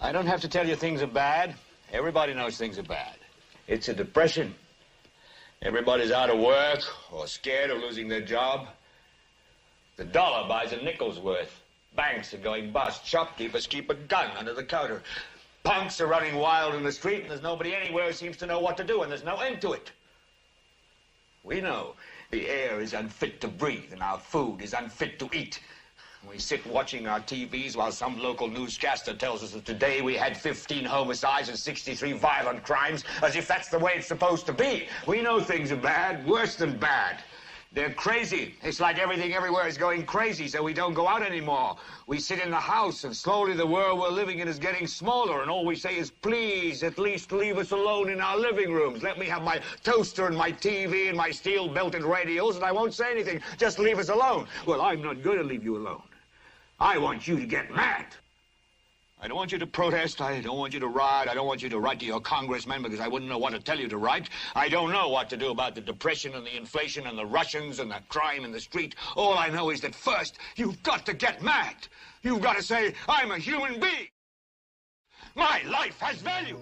I don't have to tell you things are bad. Everybody knows things are bad. It's a depression. Everybody's out of work or scared of losing their job. The dollar buys a nickel's worth. Banks are going bust. Shopkeepers keep a gun under the counter. Punks are running wild in the street, and there's nobody anywhere who seems to know what to do, and there's no end to it. We know the air is unfit to breathe, and our food is unfit to eat. We sit watching our TVs while some local newscaster tells us that today we had 15 homicides and 63 violent crimes, as if that's the way it's supposed to be. We know things are bad, worse than bad. They're crazy. It's like everything everywhere is going crazy, so we don't go out anymore. We sit in the house, and slowly the world we're living in is getting smaller, and all we say is, please, at least leave us alone in our living rooms. Let me have my toaster and my TV and my steel-belted radios, and I won't say anything. Just leave us alone. Well, I'm not going to leave you alone. I want you to get mad. I don't want you to protest. I don't want you to riot. I don't want you to write to your congressman because I wouldn't know what to tell you to write. I don't know what to do about the depression and the inflation and the Russians and the crime in the street. All I know is that first, you've got to get mad. You've got to say, I'm a human being. My life has value.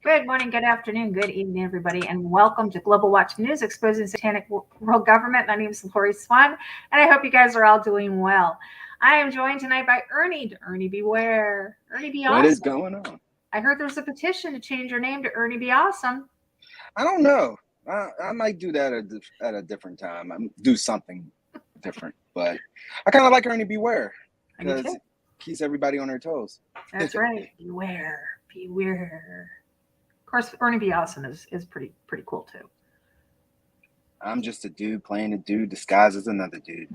Good morning, good afternoon, good evening, everybody, and welcome to Global Watch News, exposing satanic world government. My name is Lori Swan, and I hope you guys are all doing well. I am joined tonight by Ernie. Ernie, beware. Ernie, be awesome. What is going on? I heard there's a petition to change your name to Ernie, be awesome. I don't know. I might do that at a different time. Do something different, but I kind of like Ernie Beware because it keeps everybody on their toes. That's right. Beware. Of course, Ernie be awesome is pretty cool too. I'm just a dude playing a dude disguised as another dude.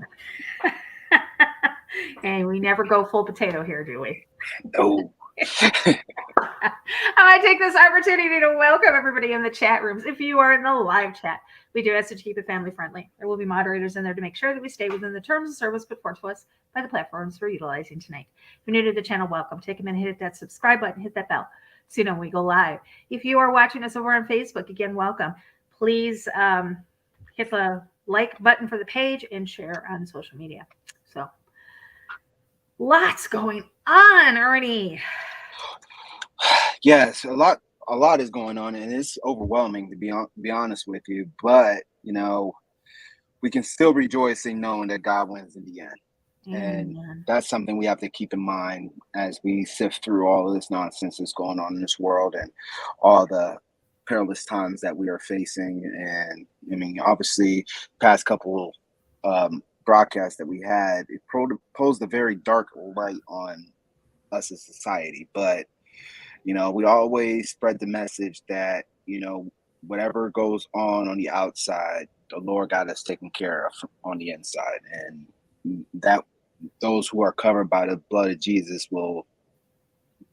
And we never go full potato here, do we? No. I take this opportunity to welcome everybody in the chat rooms. If you are in the live chat, we do ask to keep it family friendly. There will be moderators in there to make sure that we stay within the terms of service put forth to us by the platforms we're utilizing tonight. If you're new to the channel, welcome. Take a minute, hit that subscribe button, hit that bell so you know when we go live. If you are watching us over on Facebook, again, welcome. Please hit the like button for the page and share on social media. So lots going on, Ernie. Yes, a lot is going on, and it's overwhelming to be honest with you. But you know, we can still rejoice in knowing that God wins in the end. And that's something we have to keep in mind as we sift through all of this nonsense that's going on in this world and all the perilous times that we are facing. And I mean, obviously, past couple broadcasts that we had, it posed a very dark light on us as society. But you know, we always spread the message that, you know, whatever goes on the outside, the Lord got us taken care of on the inside, and that those who are covered by the blood of Jesus will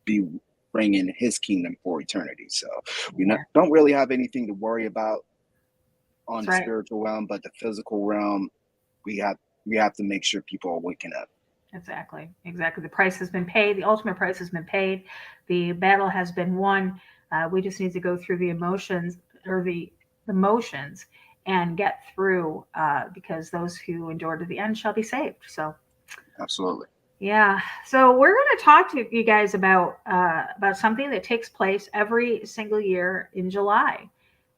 be bringing his kingdom for eternity. So we don't really have anything to worry about on That's the right. spiritual realm, but the physical realm, we have to make sure people are waking up. Exactly. The price has been paid. The ultimate price has been paid. The battle has been won. We just need to go through the emotions or the motions and get through, because those who endure to the end shall be saved. So Absolutely. yeah. So we're going to talk to you guys about something that takes place every single year in July.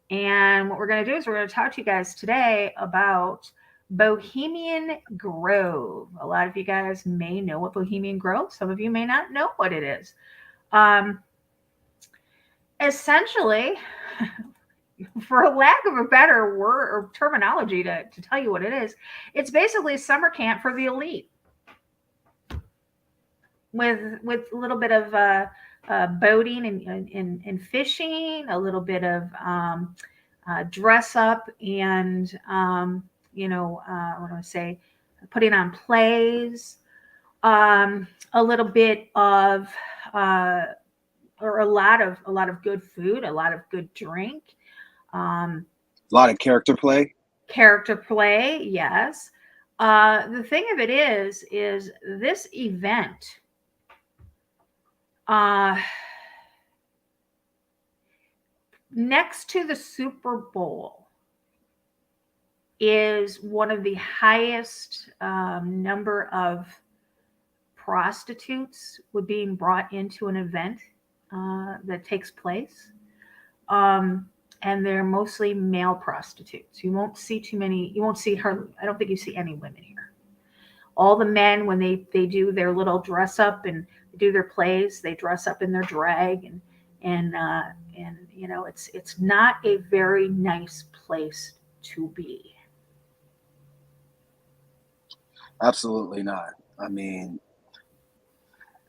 And what we're going to do is we're going to talk to you guys today about Bohemian Grove. A lot of you guys may know what Bohemian Grove. Some of you may not know what it is. Essentially, for a lack of a better word or terminology to tell you what it is, it's basically a summer camp for the elite, with a little bit of boating and fishing, a little bit of dress up, and what do I say, putting on plays, a little bit of or a lot of good food, a lot of good drink, a lot of character play. Yes. The thing of it is this event, next to the Super Bowl, is one of the highest number of prostitutes being brought into an event that takes place. And they're mostly male prostitutes. You won't see too many. You won't see her. I don't think you see any women here. All the men, when they do their little dress up and do their plays, they dress up in their drag, and it's not a very nice place to be. Absolutely not. I mean,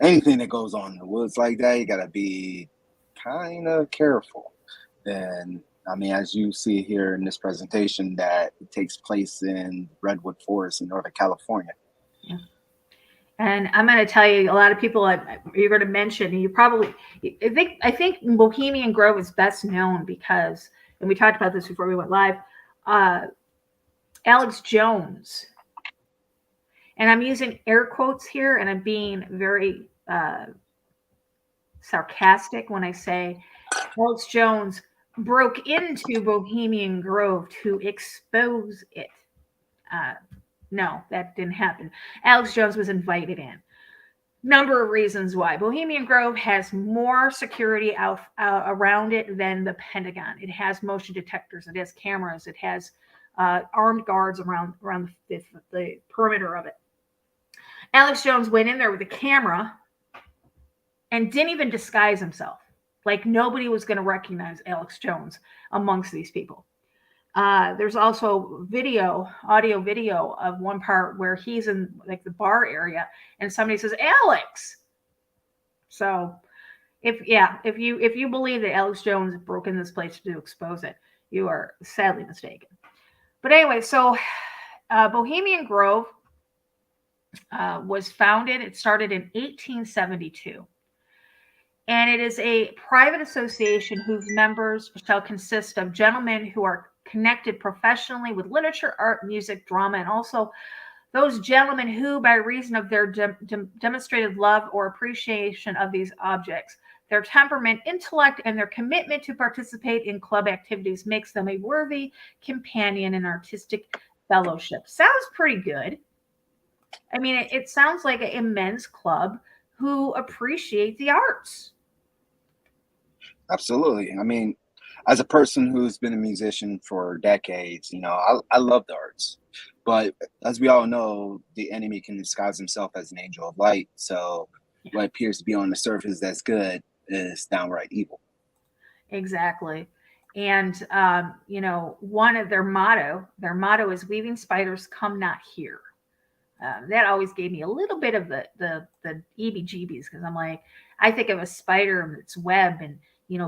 anything that goes on in the woods like that, you gotta be kind of careful. And I mean, as you see here in this presentation, that it takes place in Redwood Forest in Northern California. Yeah. And I'm going to tell you, a lot of people you're going to mention, and you probably, I think Bohemian Grove is best known because, and we talked about this before we went live, Alex Jones, and I'm using air quotes here, and I'm being very sarcastic when I say Alex Jones broke into Bohemian Grove to expose it. No, that didn't happen. Alex Jones was invited in. Number of reasons why. Bohemian Grove has more security out around it than the Pentagon. It has motion detectors. It has cameras. It has armed guards around the perimeter of it. Alex Jones went in there with a camera and didn't even disguise himself. Like nobody was going to recognize Alex Jones amongst these people. There's also audio video of one part where he's in like the bar area and somebody says, Alex. So if you believe that Alex Jones broke in this place to expose it, you are sadly mistaken. But anyway, so Bohemian Grove was founded. It started in 1872. And it is a private association whose members shall consist of gentlemen who are connected professionally with literature, art, music, drama, and also those gentlemen who, by reason of their demonstrated love or appreciation of these objects, their temperament, intellect, and their commitment to participate in club activities makes them a worthy companion in artistic fellowship. Sounds pretty good. I mean, it sounds like a men's club who appreciate the arts. Absolutely. I mean, as a person who's been a musician for decades, I love the arts. But as we all know, the enemy can disguise himself as an angel of light. So what appears to be on the surface that's good is downright evil. Exactly. And, one of their motto is weaving spiders come not here. That always gave me a little bit of the EBGBs, because I'm like, I think of a spider and its web and,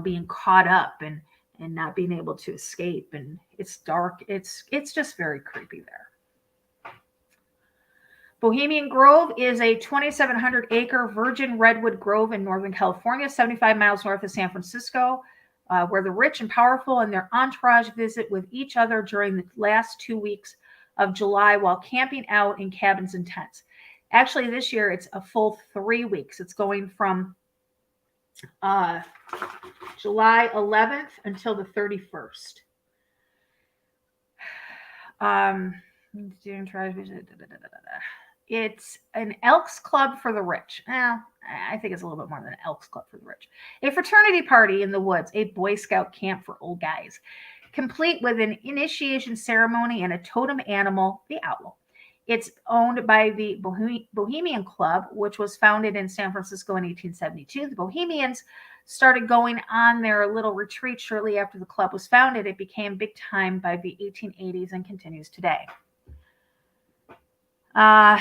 being caught up and not being able to escape. And it's dark. It's just very creepy there. Bohemian Grove is a 2,700 acre virgin redwood grove in Northern California, 75 miles north of San Francisco. where the rich and powerful and their entourage visit with each other during the last 2 weeks of July while camping out in cabins and tents. Actually, this year it's a full 3 weeks. It's going from July 11th until the 31st. It's an Elks Club for the rich. I think it's a little bit more than an Elks Club for the rich. A fraternity party in the woods, a Boy Scout camp for old guys, complete with an initiation ceremony and a totem animal, the owl. It's owned by the Bohemian Club, which was founded in San Francisco in 1872. The Bohemians started going on their little retreat shortly after the club was founded. It became big time by the 1880s and continues today. I'm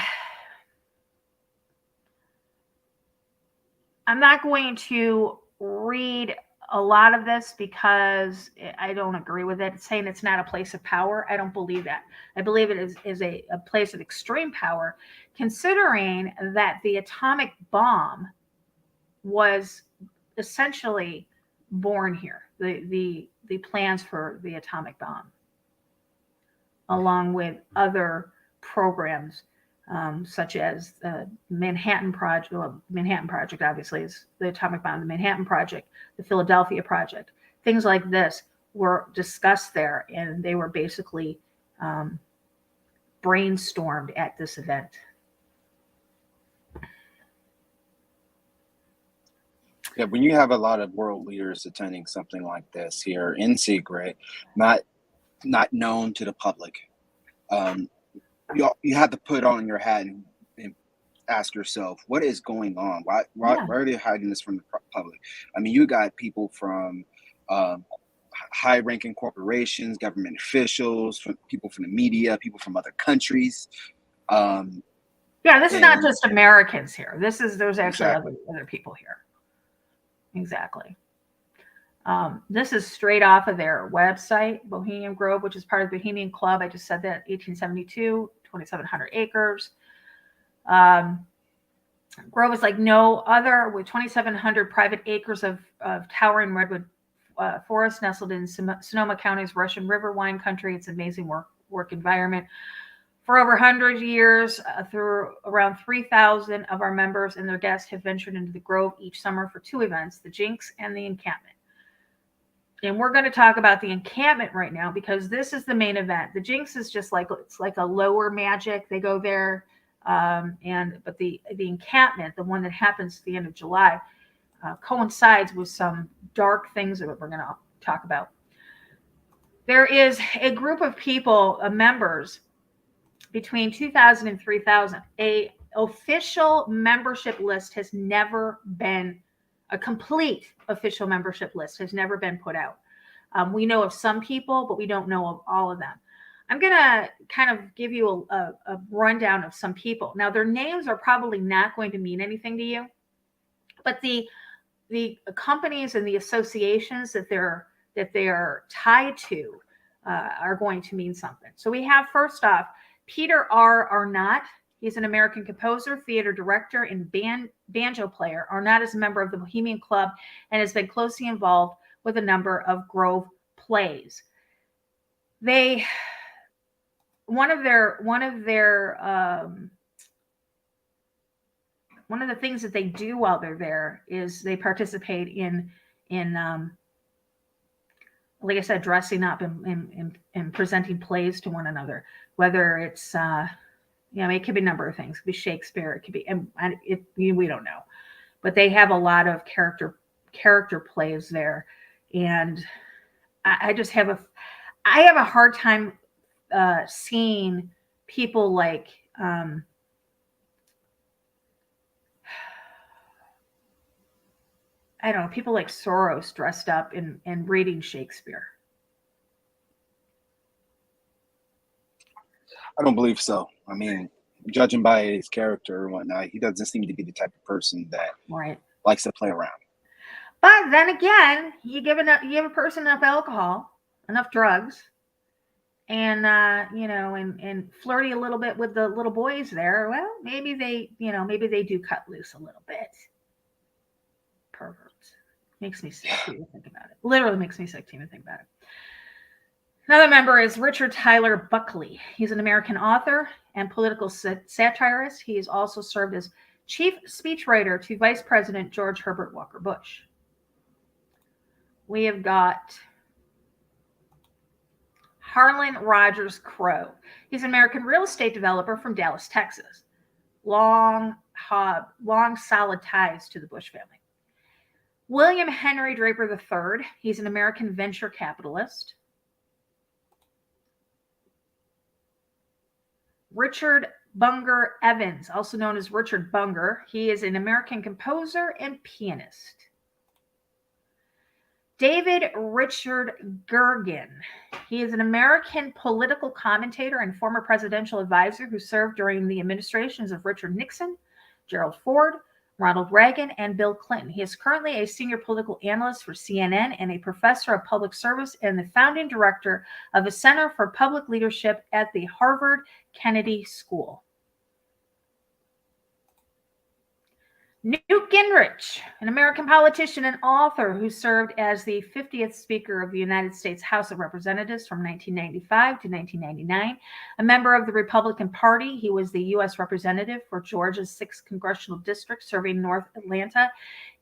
not going to read a lot of this because I don't agree with it. It's saying it's not a place of power. I don't believe that. I believe it is a place of extreme power, considering that the atomic bomb was essentially born here. The plans for the atomic bomb, along with other programs such as the Manhattan Project. Well, Manhattan Project obviously is the atomic bomb. The Manhattan Project, the Philadelphia Project, things like this were discussed there, and they were basically brainstormed at this event. Yeah, when you have a lot of world leaders attending something like this here in secret, not known to the public, you have to put on your hat and ask yourself, what is going on? Why are they hiding this from the public? I mean, you got people from high-ranking corporations, government officials, people from the media, people from other countries. This is not just Americans here. There's actually other people here. Exactly. This is straight off of their website, Bohemian Grove, which is part of the Bohemian Club. I just said that, 1872, 2,700 acres. Grove is like no other, with 2,700 private acres of towering redwood forest nestled in Sonoma County's Russian River wine country. It's an amazing work environment. For over 100 years, through around 3,000 of our members and their guests have ventured into the Grove each summer for 2 events, the Jinx and the Encampment. And we're going to talk about the Encampment right now because this is the main event. The Jinx is just it's like a lower magic. They go there, but the Encampment, the one that happens at the end of July, coincides with some dark things that we're going to talk about. There is a group of people, members, between 2,000 and 3,000. A official membership list has never been, a complete official membership list has never been put out. We know of some people, but we don't know of all of them. I'm going to kind of give you a rundown of some people. Now, their names are probably not going to mean anything to you, but the companies and the associations that they are tied to are going to mean something. So we have, first off, Peter R. Arnott. He's an American composer, theater director, and banjo player. Arnott is a member of the Bohemian Club and has been closely involved with a number of Grove plays. One of the things that they do while they're there is they participate in like I said, dressing up and presenting plays to one another, whether it's it could be a number of things. It could be Shakespeare. It could be, we don't know, but they have a lot of character plays there, and I have a hard time seeing people like I don't know, people like Soros dressed up and reading Shakespeare. I don't believe so. I mean, judging by his character and whatnot, he doesn't seem to be the type of person that likes to play around. But then again, you give a person enough alcohol, enough drugs, and and flirty a little bit with the little boys there. Well, maybe they do cut loose a little bit. Perverts. Makes me sick to even think about it. Literally makes me sick to even think about it. Another member is Richard Tyler Buckley. He's an American author and political satirist. He has also served as chief speechwriter to Vice President George Herbert Walker Bush. We have got Harlan Rogers Crow. He's an American real estate developer from Dallas, Texas. Long, solid ties to the Bush family. William Henry Draper III. He's an American venture capitalist. Richard Bunger Evans, also known as Richard Bunger. He is an American composer and pianist. David Richard Gergen. He is an American political commentator and former presidential advisor who served during the administrations of Richard Nixon, Gerald Ford, Ronald Reagan, and Bill Clinton. He is currently a senior political analyst for CNN and a professor of public service and the founding director of the Center for Public Leadership at the Harvard Kennedy School. Newt Gingrich, an American politician and author who served as the 50th Speaker of the United States House of Representatives from 1995 to 1999. A member of the Republican Party, he was the U.S. Representative for Georgia's 6th Congressional District, serving North Atlanta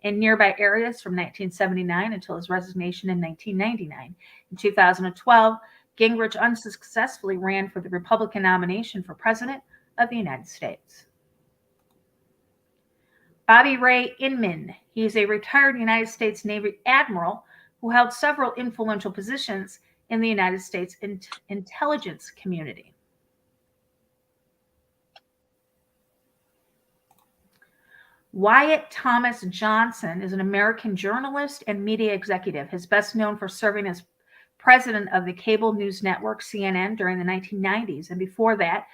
and nearby areas from 1979 until his resignation in 1999. In 2012, Gingrich unsuccessfully ran for the Republican nomination for President of the United States. Bobby Ray Inman. He is a retired United States Navy admiral who held several influential positions in the United States intelligence community. Wyatt Thomas Johnson is an American journalist and media executive. He's best known for serving as president of the cable news network CNN during the 1990s, and before that,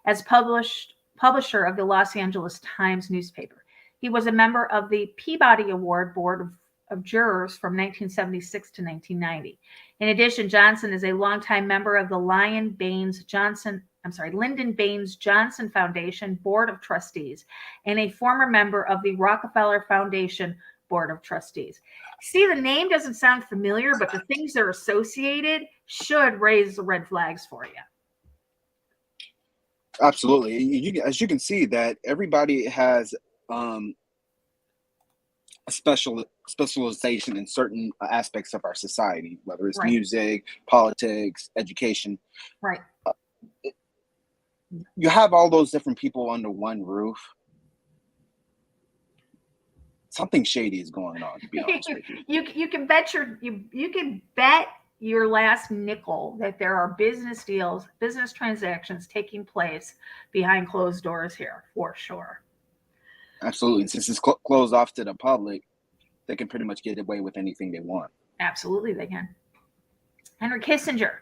as publisher of the Los Angeles Times newspaper. He was a member of the Peabody Award Board of Jurors from 1976 to 1990. In addition, Johnson is a longtime member of the Lyndon Baines Johnson Foundation Board of Trustees and a former member of the Rockefeller Foundation Board of Trustees. See, the name doesn't sound familiar, but the things that are associated should raise the red flags for you. Absolutely. As you can see, that everybody has a specialization in certain aspects of our society, whether it's music, politics, education. Right. You have all those different people under one roof. Something shady is going on, to be honest with you. You can bet you can bet your last nickel that there are business deals, business transactions taking place behind closed doors here, for sure. Absolutely. Since it's closed off to the public, they can pretty much get away with anything they want. Absolutely, they can. Henry Kissinger,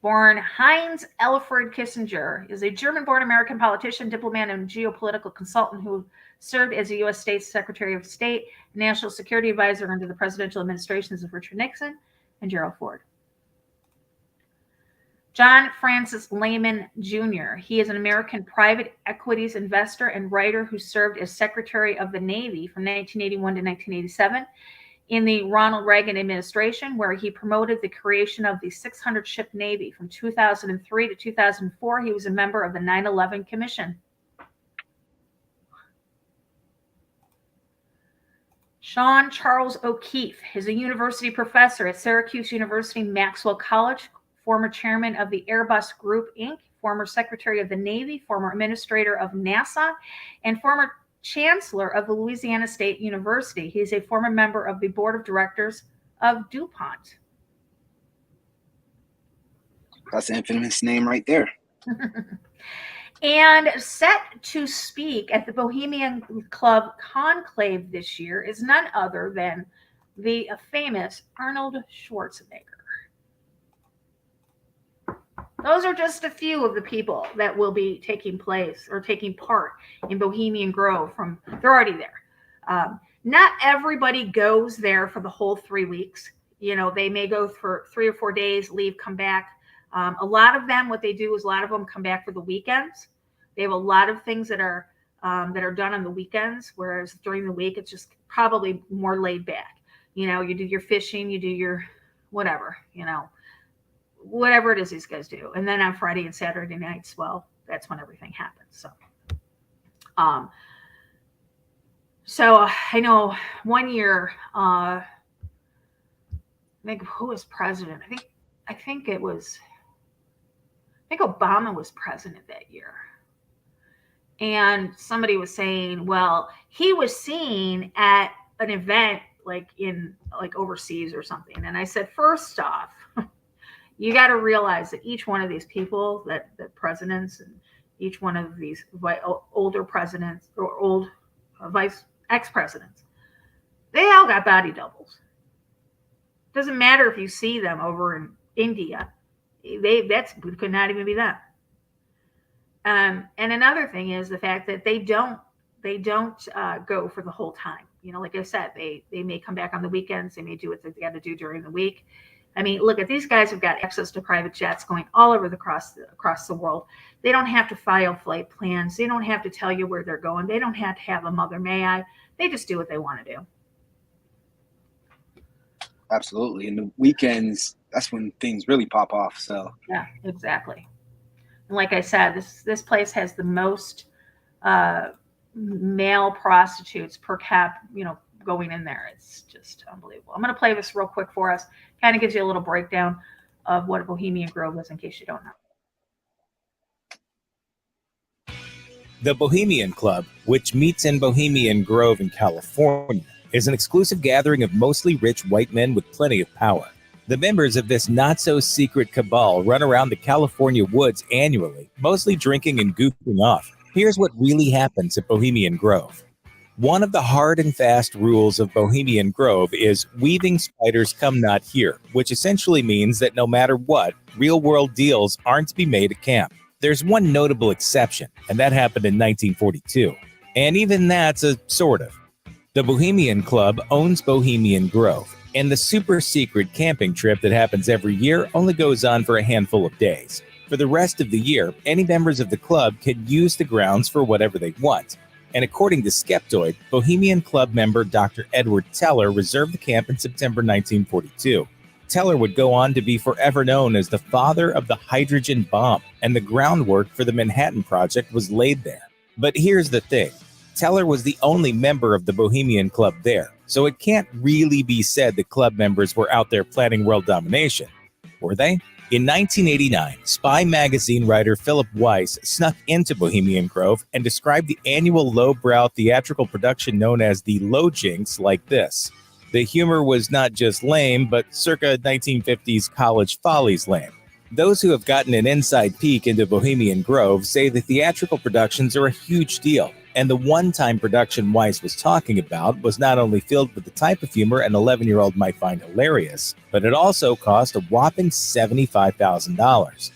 born Heinz Elfried Kissinger, is a German-born American politician, diplomat, and geopolitical consultant who served as a U.S. Secretary of State, National Security Advisor under the presidential administrations of Richard Nixon and Gerald Ford. John Francis Lehman Jr. He is an American private equities investor and writer who served as Secretary of the Navy from 1981 to 1987 in the Ronald Reagan administration, where he promoted the creation of the 600-ship Navy. From 2003 to 2004, he was a member of the 9/11 Commission. Sean Charles O'Keefe is a university professor at Syracuse University Maxwell College, former chairman of the Airbus Group, Inc., former Secretary of the Navy, former administrator of NASA, and former chancellor of the Louisiana State University. He is a former member of the board of directors of DuPont. That's an infamous name right there. And set to speak at the Bohemian Club conclave this year is none other than the famous Arnold Schwarzenegger. Those are just a few of the people that will be taking place or taking part in Bohemian Grove. They're already there. Not everybody goes there for the whole 3 weeks. You know, they may go for 3 or 4 days, leave, come back. A lot of them, what they do is a lot of them come back for the weekends. They have a lot of things that are done on the weekends, whereas during the week it's just probably more laid back. You do your fishing, you do your whatever, whatever it is these guys do. And then on Friday and Saturday nights, well, that's when everything happens. So I know one year, I think who was president? I think Obama was president that year. And somebody was saying, well, he was seen at an event like overseas or something. And I said, first off, you got to realize that each one of these people, that presidents and each one of these older presidents or old ex-presidents, they all got body doubles. Doesn't matter if you see them over in India. That could not even be them. And another thing is the fact that they don't go for the whole time. Like I said, they may come back on the weekends. They may do what they got to do during the week. I mean, look at these guys have got access to private jets going all over across the world. They don't have to file flight plans. They don't have to tell you where they're going. They don't have to have a mother may I. They just do what they want to do. Absolutely. And the weekends, that's when things really pop off. So yeah, exactly. And like I said, this place has the most male prostitutes per cap, going in there. It's just unbelievable. I'm going to play this real quick for us. Kind of gives you a little breakdown of what a Bohemian Grove is in case you don't know. The Bohemian Club, which meets in Bohemian Grove in California, is an exclusive gathering of mostly rich white men with plenty of power. The members of this not-so-secret cabal run around the California woods annually, mostly drinking and goofing off. Here's what really happens at Bohemian Grove. One of the hard and fast rules of Bohemian Grove is weaving spiders come not here, which essentially means that no matter what, real-world deals aren't to be made at camp. There's one notable exception, and that happened in 1942. And even that's a sort of. The Bohemian Club owns Bohemian Grove, and the super-secret camping trip that happens every year only goes on for a handful of days. For the rest of the year, any members of the club can use the grounds for whatever they want. And according to Skeptoid, Bohemian Club member Dr. Edward Teller reserved the camp in September 1942. Teller would go on to be forever known as the father of the hydrogen bomb, and the groundwork for the Manhattan Project was laid there. But here's the thing. Teller was the only member of the Bohemian Club there, so it can't really be said that club members were out there planning world domination. Were they? In 1989, Spy magazine writer Philip Weiss snuck into Bohemian Grove and described the annual lowbrow theatrical production known as the Low Jinks like this. The humor was not just lame, but circa 1950s college follies lame. Those who have gotten an inside peek into Bohemian Grove say the theatrical productions are a huge deal, and the one-time production Weiss was talking about was not only filled with the type of humor an 11-year-old might find hilarious, but it also cost a whopping $75,000.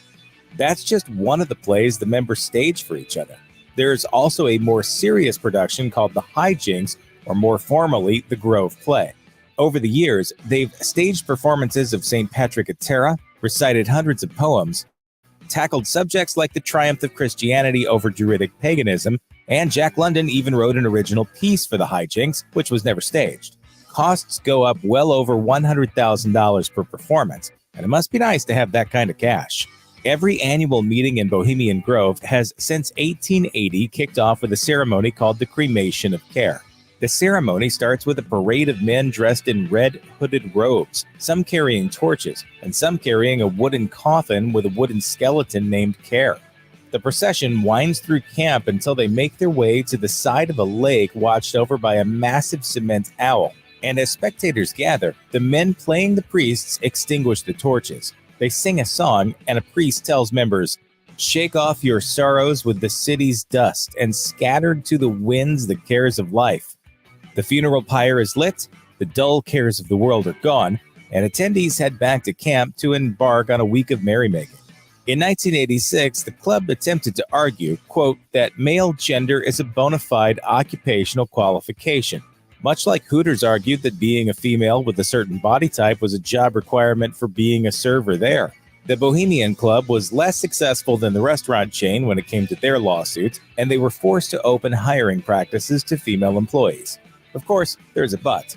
That's just one of the plays the members staged for each other. There's also a more serious production called The Hijinks, or more formally, the Grove Play. Over the years, they've staged performances of St. Patrick at Tara, recited hundreds of poems, tackled subjects like the triumph of Christianity over Druidic paganism, and Jack London even wrote an original piece for the Hijinks, which was never staged. Costs go up well over $100,000 per performance, and it must be nice to have that kind of cash. Every annual meeting in Bohemian Grove has since 1880 kicked off with a ceremony called the Cremation of Care. The ceremony starts with a parade of men dressed in red hooded robes, some carrying torches, and some carrying a wooden coffin with a wooden skeleton named Care. The procession winds through camp until they make their way to the side of a lake watched over by a massive cement owl. And as spectators gather, the men playing the priests extinguish the torches. They sing a song, and a priest tells members, "Shake off your sorrows with the city's dust, and scattered to the winds the cares of life." The funeral pyre is lit, the dull cares of the world are gone, and attendees head back to camp to embark on a week of merrymaking. In 1986, the club attempted to argue, quote, that male gender is a bona fide occupational qualification, much like Hooters argued that being a female with a certain body type was a job requirement for being a server there. The Bohemian Club was less successful than the restaurant chain when it came to their lawsuits, and they were forced to open hiring practices to female employees. Of course, there's a but.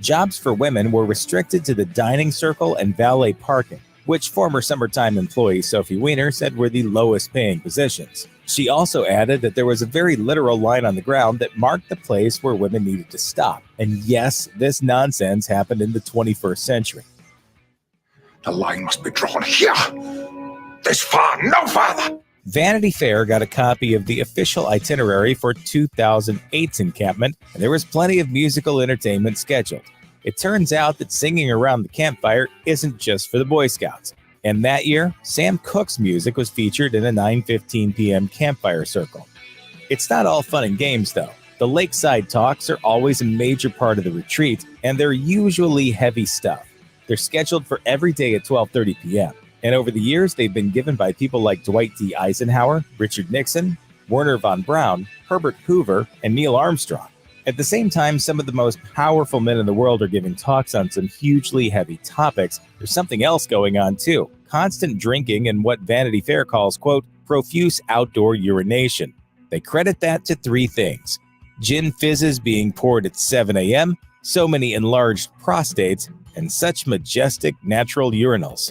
Jobs for women were restricted to the dining circle and valet parking, which former Summertime employee Sophie Weiner said were the lowest paying positions. She also added that there was a very literal line on the ground that marked the place where women needed to stop. And yes, this nonsense happened in the 21st century. The line must be drawn here. This far, no farther. Vanity Fair got a copy of the official itinerary for 2008's encampment, and there was plenty of musical entertainment scheduled. It turns out that singing around the campfire isn't just for the Boy Scouts. And that year, Sam Cooke's music was featured in a 9:15 p.m. campfire circle. It's not all fun and games, though. The lakeside talks are always a major part of the retreat, and they're usually heavy stuff. They're scheduled for every day at 12:30 p.m. And over the years, they've been given by people like Dwight D. Eisenhower, Richard Nixon, Werner von Braun, Herbert Hoover, and Neil Armstrong. At the same time, some of the most powerful men in the world are giving talks on some hugely heavy topics. There's something else going on, too. Constant drinking and what Vanity Fair calls, quote, profuse outdoor urination. They credit that to three things: gin fizzes being poured at 7 a.m., so many enlarged prostates, and such majestic natural urinals.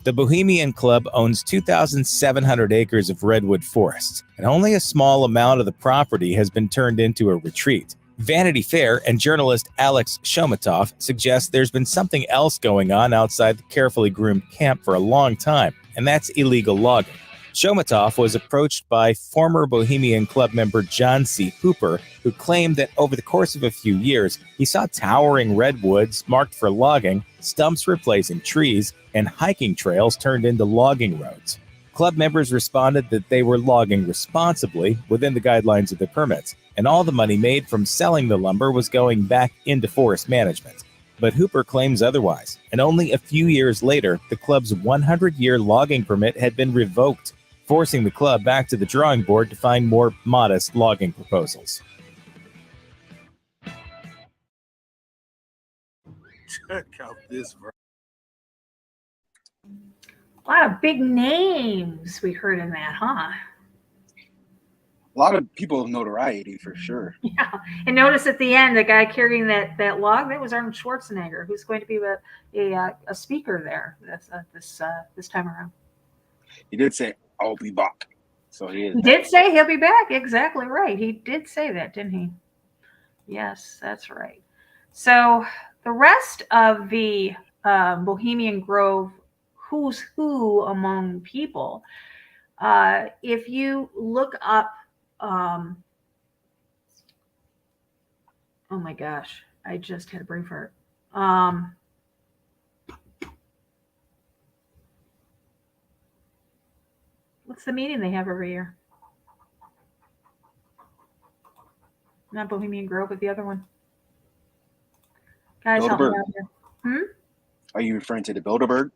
The Bohemian Club owns 2,700 acres of redwood forests, and only a small amount of the property has been turned into a retreat. Vanity Fair and journalist Alex Shomatov suggest there's been something else going on outside the carefully groomed camp for a long time, and that's illegal logging. Shomatov was approached by former Bohemian Club member John C. Hooper, who claimed that over the course of a few years, he saw towering redwoods marked for logging, stumps replacing trees, and hiking trails turned into logging roads. Club members responded that they were logging responsibly within the guidelines of the permits, and all the money made from selling the lumber was going back into forest management. But Hooper claims otherwise, and only a few years later, the club's 100-year logging permit had been revoked, forcing the club back to the drawing board to find more modest logging proposals. Check out this. A lot of big names we heard in that, huh? A lot of people of notoriety for sure. Yeah. And notice at the end, the guy carrying that log, that was Arnold Schwarzenegger, who's going to be a speaker there this time around. He did say, "I'll be back." So he is. He did say he'll be back. Exactly right. He did say that, didn't he? Yes, that's right. So the rest of the Bohemian Grove who's who among people, if you look up, oh my gosh, I just had a brain fart. What's the meeting they have every year? Not Bohemian Grove, but the other one. Guys, help me out here. Are you referring to the Bilderberg?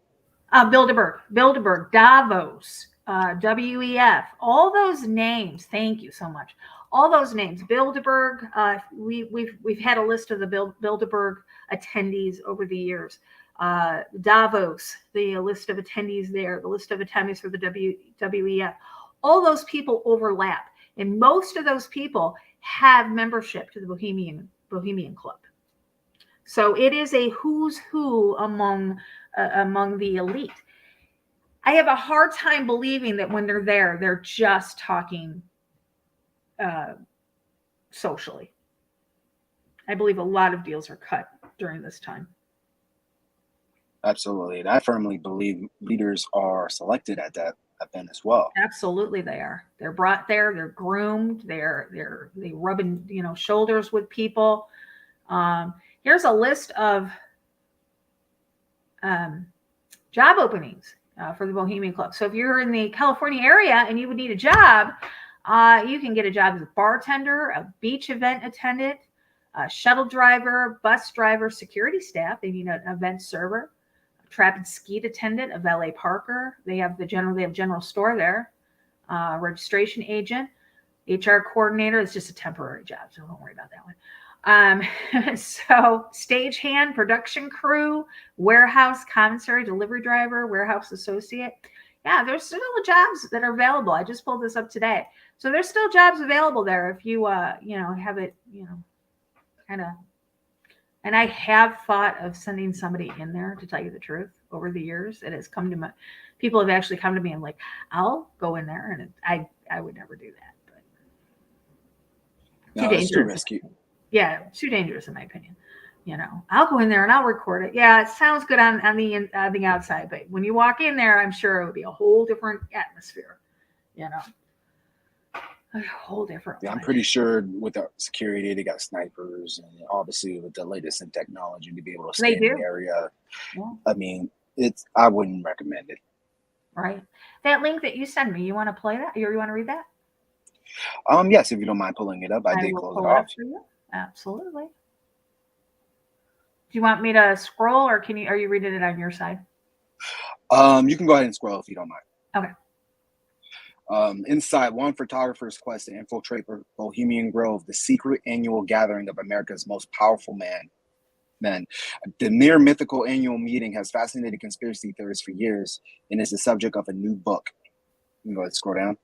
Bilderberg, Davos, WEF, all those names. Thank you so much. All those names. Bilderberg. We've had a list of the Bilderberg attendees over the years. Davos, the list of attendees there, the list of attendees for the WEF. All those people overlap, and most of those people have membership to the Bohemian Club. So it is a who's who among the elite. I have a hard time believing that when they're there, they're just talking socially. I believe a lot of deals are cut during this time. Absolutely. And I firmly believe leaders are selected at that event as well. Absolutely they are. They're brought there, they're groomed, they rubbing, shoulders with people. Here's a list of job openings for the Bohemian Club. So if you're in the California area and you would need a job, you can get a job as a bartender, a beach event attendant, a shuttle driver, bus driver, security staff. They need an event server, a trap and skeet attendant, a valet parker. They have general store there, registration agent, HR coordinator. It's just a temporary job, so don't worry about that one. So stagehand, production crew, warehouse commissary, delivery driver, warehouse associate. Yeah, there's still jobs that are available. I just pulled this up today. So there's still jobs available there if you, have it, kind of And I have thought of sending somebody in there, to tell you the truth. Over the years, it has come to my people have actually come to me and like, I'll go in there, and I would never do that. But too No, it's too dangerous. risky. Yeah, too dangerous in my opinion. I'll go in there and I'll record it. Yeah, it sounds good on the outside, but when you walk in there, I'm sure it would be a whole different atmosphere. A whole different. Yeah, I'm one. pretty sure with the security, they got snipers, and obviously with the latest in technology to be able to They scan do. the area. Yeah. I mean, I wouldn't recommend it. Right. That link that you send me, you want to play that? Or you want to read that? Yes, if you don't mind pulling it up, I did will close pull it it off. up for you. Absolutely. Do you want me to scroll, or are you reading it on your side? You can go ahead and scroll if you don't mind. Okay. Inside, one photographer's quest to infiltrate Bohemian Grove, the secret annual gathering of America's most powerful men. The near mythical annual meeting has fascinated conspiracy theorists for years and is the subject of a new book. You can go ahead and scroll down.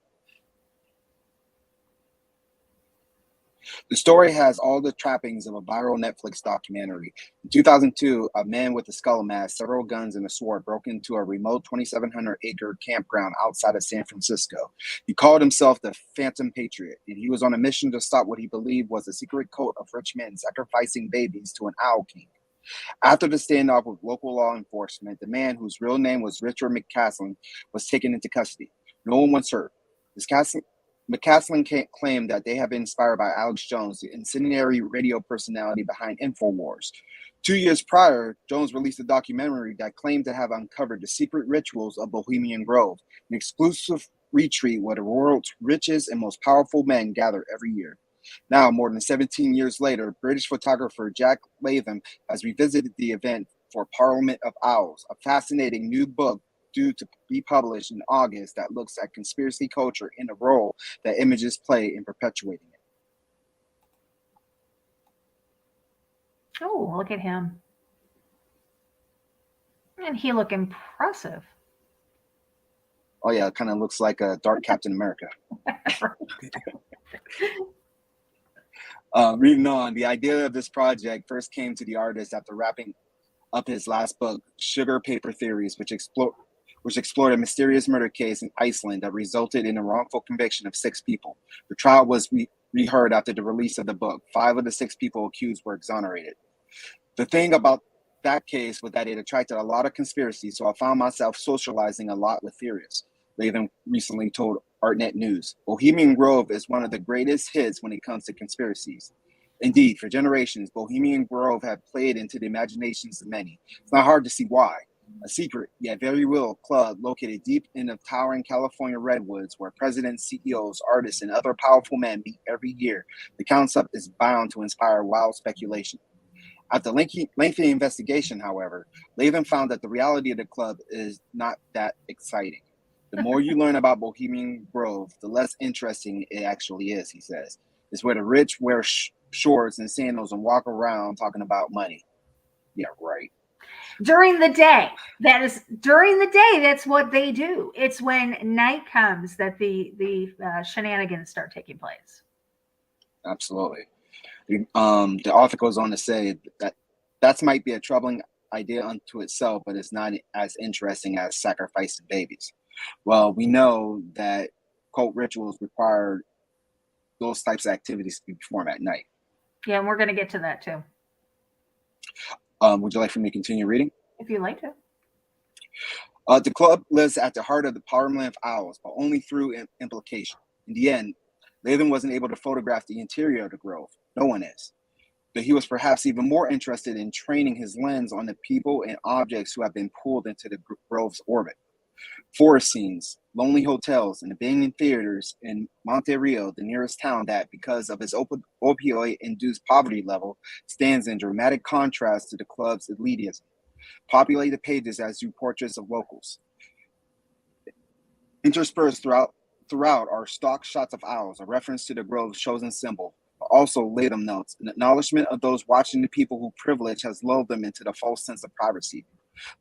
The story has all the trappings of a viral Netflix documentary. In 2002, a man with a skull mask, several guns, and a sword broke into a remote 2,700-acre campground outside of San Francisco. He called himself the Phantom Patriot, and he was on a mission to stop what he believed was a secret cult of rich men sacrificing babies to an owl king. After the standoff with local law enforcement, the man, whose real name was Richard McCaslin, was taken into custody. No one was hurt. McCaslin claimed that they had been inspired by Alex Jones, the incendiary radio personality behind InfoWars. 2 years prior, Jones released a documentary that claimed to have uncovered the secret rituals of Bohemian Grove, an exclusive retreat where the world's richest and most powerful men gather every year. Now, more than 17 years later, British photographer Jack Latham has revisited the event for Parliament of Owls, a fascinating new book due to be published in August that looks at conspiracy culture and the role that images play in perpetuating it. Oh, look at him. And he look impressive. Oh yeah, it kind of looks like a dark Captain America. Reading on, the idea of this project first came to the artist after wrapping up his last book, Sugar Paper Theories, which explored a mysterious murder case in Iceland that resulted in a wrongful conviction of 6 people. The trial was reheard after the release of the book. 5 of the 6 people accused were exonerated. The thing about that case was that it attracted a lot of conspiracy, so I found myself socializing a lot with theorists. Latham recently told ArtNet News. Bohemian Grove is one of the greatest hits when it comes to conspiracies. Indeed, for generations, Bohemian Grove had played into the imaginations of many. It's not hard to see why. A secret, yet very real club located deep in the towering California redwoods where presidents, CEOs, artists, and other powerful men meet every year. The concept is bound to inspire wild speculation. After lengthy investigation, however, Latham found that the reality of the club is not that exciting. The more you learn about Bohemian Grove, the less interesting it actually is, he says. It's where the rich wear shorts and sandals and walk around talking about money. Yeah, right. During the day, that's what they do. It's when night comes that the shenanigans start taking place. Absolutely. The author goes on to say that might be a troubling idea unto itself, but it's not as interesting as sacrificing babies. Well, we know that cult rituals require those types of activities to be performed at night. Yeah, and we're going to get to that too. Would you like for me to continue reading? If you'd like to. The club lives at the heart of the Parliament of Owls, but only through implication. In the end, Latham wasn't able to photograph the interior of the grove. No one is. But he was perhaps even more interested in training his lens on the people and objects who have been pulled into the grove's orbit. Forest scenes, lonely hotels, and abandoned theaters in Monterio, the nearest town that, because of its opioid-induced poverty level, stands in dramatic contrast to the club's elitism. Populate the pages as do portraits of locals. Interspersed throughout are stock shots of owls, a reference to the grove's chosen symbol. Also, Latham notes, an acknowledgement of those watching the people who privilege has lulled them into the false sense of privacy.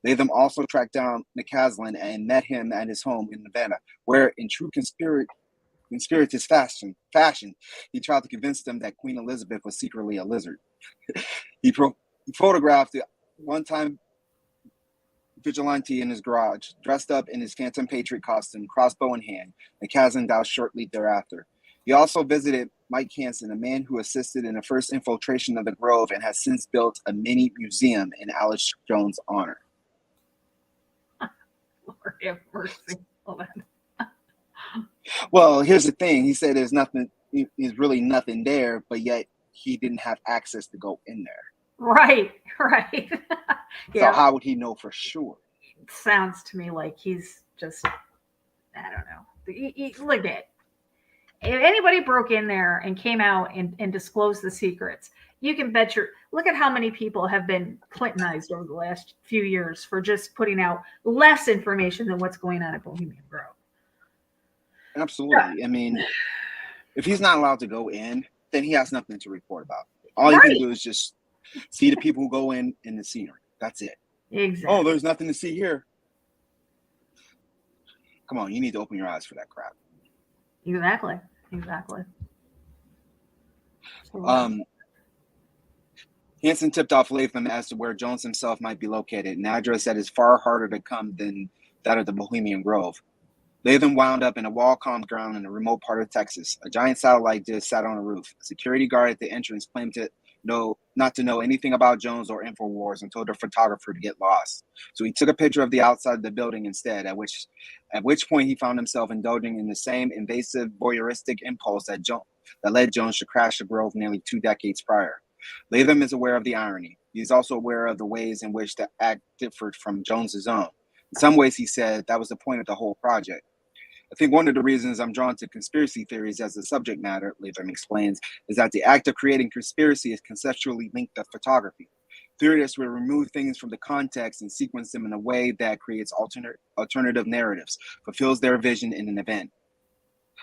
Latham also tracked down McCaslin and met him at his home in Nevada, where, in true conspiratist fashion, he tried to convince them that Queen Elizabeth was secretly a lizard. He He photographed the one-time vigilante in his garage, dressed up in his Phantom Patriot costume, crossbow in hand, and Kazan doused shortly thereafter. He also visited Mike Hansen, a man who assisted in the first infiltration of the Grove and has since built a mini museum in Alex Jones' honor. Lord have mercy. Hold on. Well, here's the thing. He said there's really nothing there, but yet he didn't have access to go in there. Right. So how would he know for sure? It sounds to me like he's just, I don't know. Look at it. If anybody broke in there and came out and disclosed the secrets, you can bet look at how many people have been Clintonized over the last few years for just putting out less information than what's going on at Bohemian Grove. Absolutely. I mean, if he's not allowed to go in, then he has nothing to report about. All he can do is just see the people who go in the scenery. That's it. Exactly. Oh, there's nothing to see here. Come on, you need to open your eyes for that crap. Exactly. Hansen tipped off Latham as to where Jones himself might be located, an address that is far harder to come than that of the Bohemian Grove. Latham wound up in a wall campground in a remote part of Texas. A giant satellite dish sat on a roof. A security guard at the entrance claimed not to know anything about Jones or InfoWars and told the photographer to get lost. So he took a picture of the outside of the building instead, at which point he found himself indulging in the same invasive voyeuristic impulse that led Jones to crash the Grove nearly 2 decades prior. Latham is aware of the irony. He is also aware of the ways in which the act differed from Jones's own. In some ways, he said, that was the point of the whole project. I think one of the reasons I'm drawn to conspiracy theories as a subject matter, Latham explains, is that the act of creating conspiracy is conceptually linked to photography. Theorists will remove things from the context and sequence them in a way that creates alternative narratives, fulfills their vision in an event.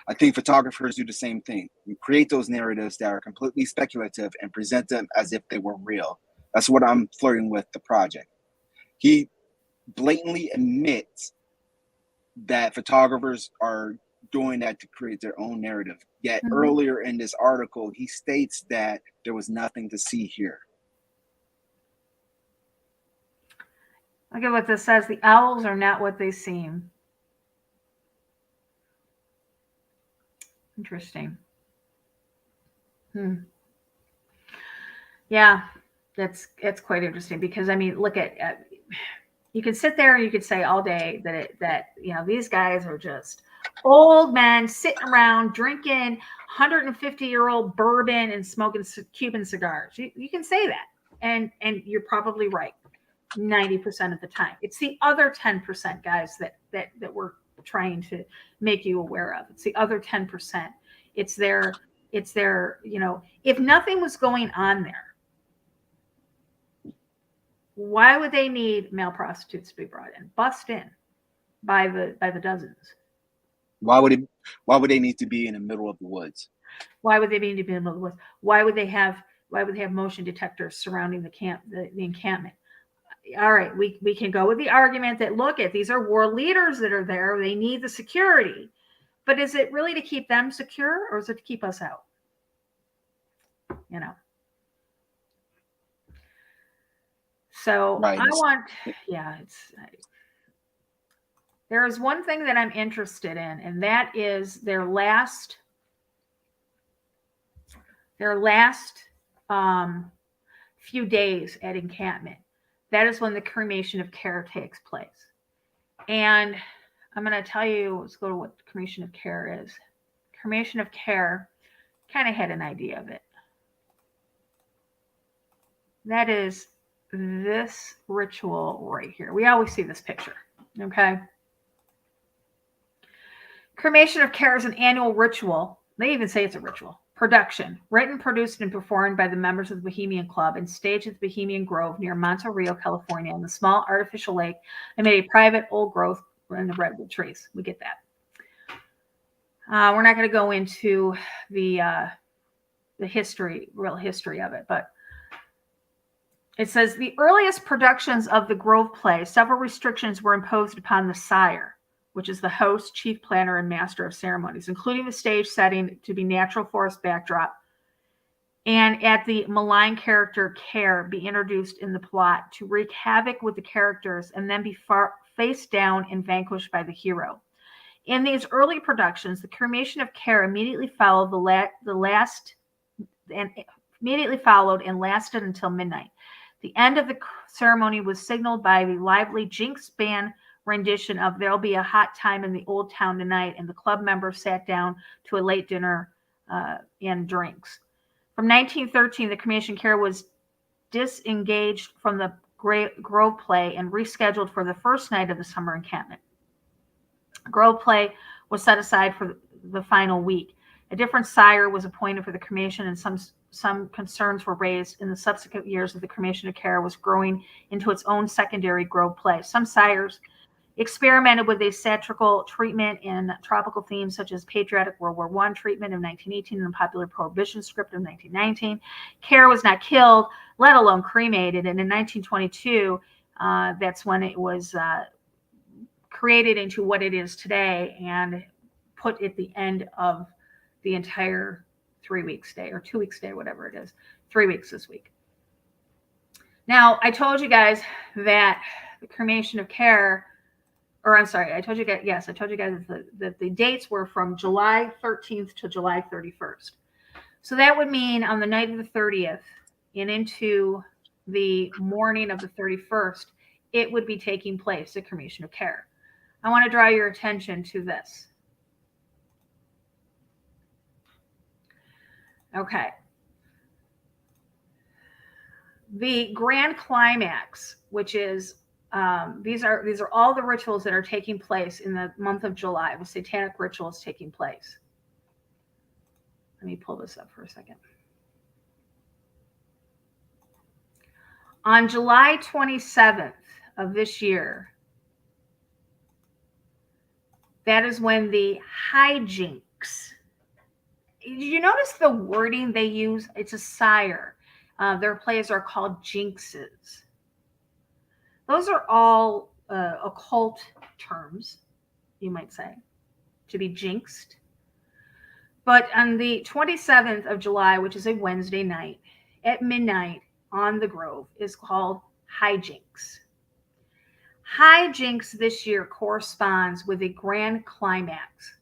I think photographers do the same thing. We create those narratives that are completely speculative and present them as if they were real. That's what I'm flirting with the project. He blatantly admits that photographers are doing that to create their own narrative. Yet earlier in this article, he states that there was nothing to see here. Look at what this says. The owls are not what they seem. Interesting. Yeah, it's quite interesting because, I mean, look at you can sit there and you could say all day that these guys are just old men sitting around drinking 150-year-old bourbon and smoking Cuban cigars. You can say that, and you're probably right 90% of the time. It's the other 10%, guys, that we're trying to make you aware of. It's the other 10%. It's their if nothing was going on there, why would they need male prostitutes to be brought in, bust in by the dozens? Why would they need to be in the middle of the woods? Why would they need to be in the middle of the woods? Why would they have motion detectors surrounding the encampment? All right, we can go with the argument that these are war leaders that are there. They need the security. But is it really to keep them secure, or is it to keep us out? So right. There is one thing that I'm interested in, and that is their last few days at encampment. That is when the cremation of care takes place. And I'm going to tell you, let's go to what cremation of care is. Cremation of care, kind of had an idea of it. That is this ritual right here. We always see this picture, okay? Cremation of care is an annual ritual. They even say it's a ritual. Production, written, produced, and performed by the members of the Bohemian Club and staged at the Bohemian Grove near Monte Rio, California, in the small artificial lake amid a private old growth in the redwood trees. We get that. We're not going to go into the real history of it, but it says the earliest productions of the Grove play, several restrictions were imposed upon the sire, which is the host, chief planner, and master of ceremonies, including the stage setting to be natural forest backdrop and at the malign character Care be introduced in the plot to wreak havoc with the characters and then be faced down and vanquished by the hero. In these early productions, the cremation of Care immediately followed and lasted until midnight. The end of the ceremony was signaled by the lively Jinx band rendition of "There'll Be a Hot Time in the Old Town Tonight," and the club members sat down to a late dinner and drinks. From 1913, the cremation Care was disengaged from the Grove play and rescheduled for the first night of the summer encampment. Grove play was set aside for the final week. A different sire was appointed for the cremation, and some concerns were raised in the subsequent years as the cremation of Care was growing into its own secondary Grove play. Some sires experimented with a satirical treatment in tropical themes such as patriotic World War I treatment of 1918 and the popular Prohibition script of 1919. Care was not killed, let alone cremated, and in 1922, that's when it was created into what it is today and put at the end of the entire 3 weeks stay or 2 weeks stay, whatever it is, 3 weeks this week. Now, I told you guys that the cremation of Care, or I'm sorry, I told you guys that the dates were from July 13th to July 31st. So that would mean on the night of the 30th and into the morning of the 31st, it would be taking place, the cremation of Care. I want to draw your attention to this. Okay. The grand climax, which is these are all the rituals that are taking place in the month of July. The Satanic ritual is taking place. Let me pull this up for a second. On July 27th of this year, that is when the hijinks. Did you notice the wording they use? It's a sire. Their plays are called jinxes. Those are all occult terms, you might say, to be jinxed. But on the 27th of July, which is a Wednesday night, at midnight on the Grove, is called hijinks. Hijinks this year corresponds with a grand climax.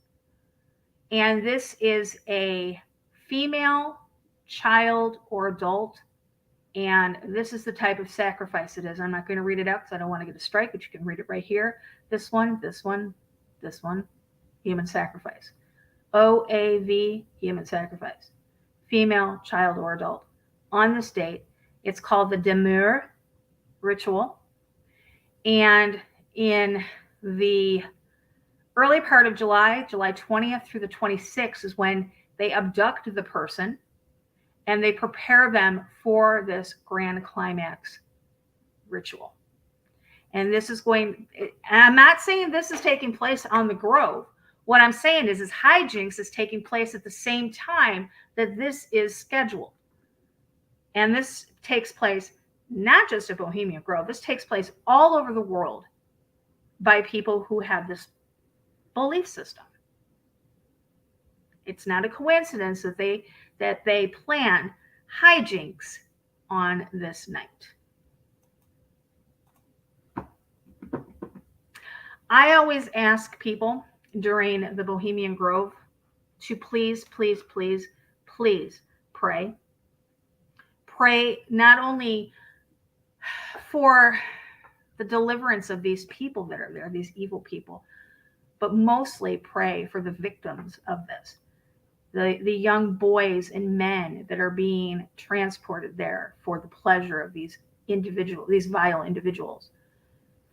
And this is a female, child, or adult. And this is the type of sacrifice it is. I'm not going to read it out because I don't want to get a strike, but you can read it right here. This one, human sacrifice. OAV, human sacrifice. Female, child, or adult. On this date, it's called the Demure ritual. And in the early part of July 20th through the 26th is when they abduct the person and they prepare them for this grand climax ritual. And this is I'm not saying this is taking place on the Grove. What I'm saying is hijinks is taking place at the same time that this is scheduled. And this takes place not just at Bohemian Grove. This takes place all over the world by people who have this belief system. It's not a coincidence that they plan hijinks on this night. I always ask people during the Bohemian Grove to please pray. Pray not only for the deliverance of these people that are there, these evil people, but mostly pray for the victims of this, the young boys and men that are being transported there for the pleasure of these vile individuals,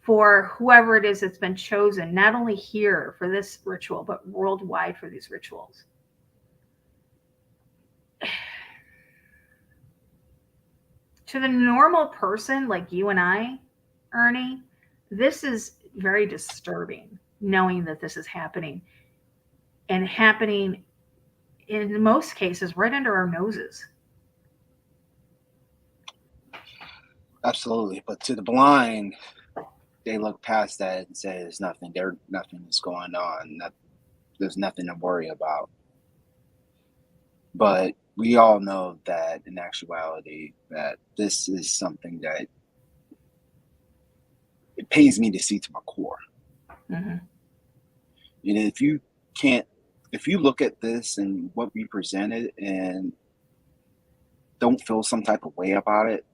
for whoever it is that's been chosen, not only here for this ritual, but worldwide for these rituals. To the normal person like you and I, Ernie, this is very disturbing, knowing that this is happening, and happening in most cases right under our noses. Absolutely. But to the blind, they look past that and say there's nothing is going on. There's nothing to worry about. But we all know that in actuality that this is something that it pains me to see to my core. Mm-hmm. If you look at this and what we presented and don't feel some type of way about it,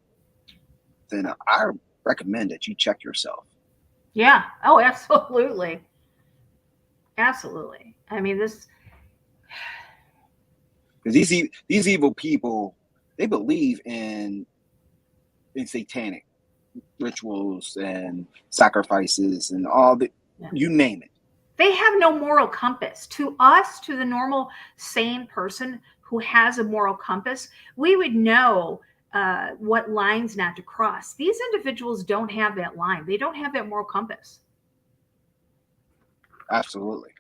then I recommend that you check yourself. Yeah. Oh, absolutely. Absolutely. I mean, this. Because these evil people, they believe in satanic rituals and sacrifices and all the, you name it. They have no moral compass. To us, to the normal sane person who has a moral compass, we would know what lines not to cross. These individuals don't have that line. They don't have that moral compass. Absolutely.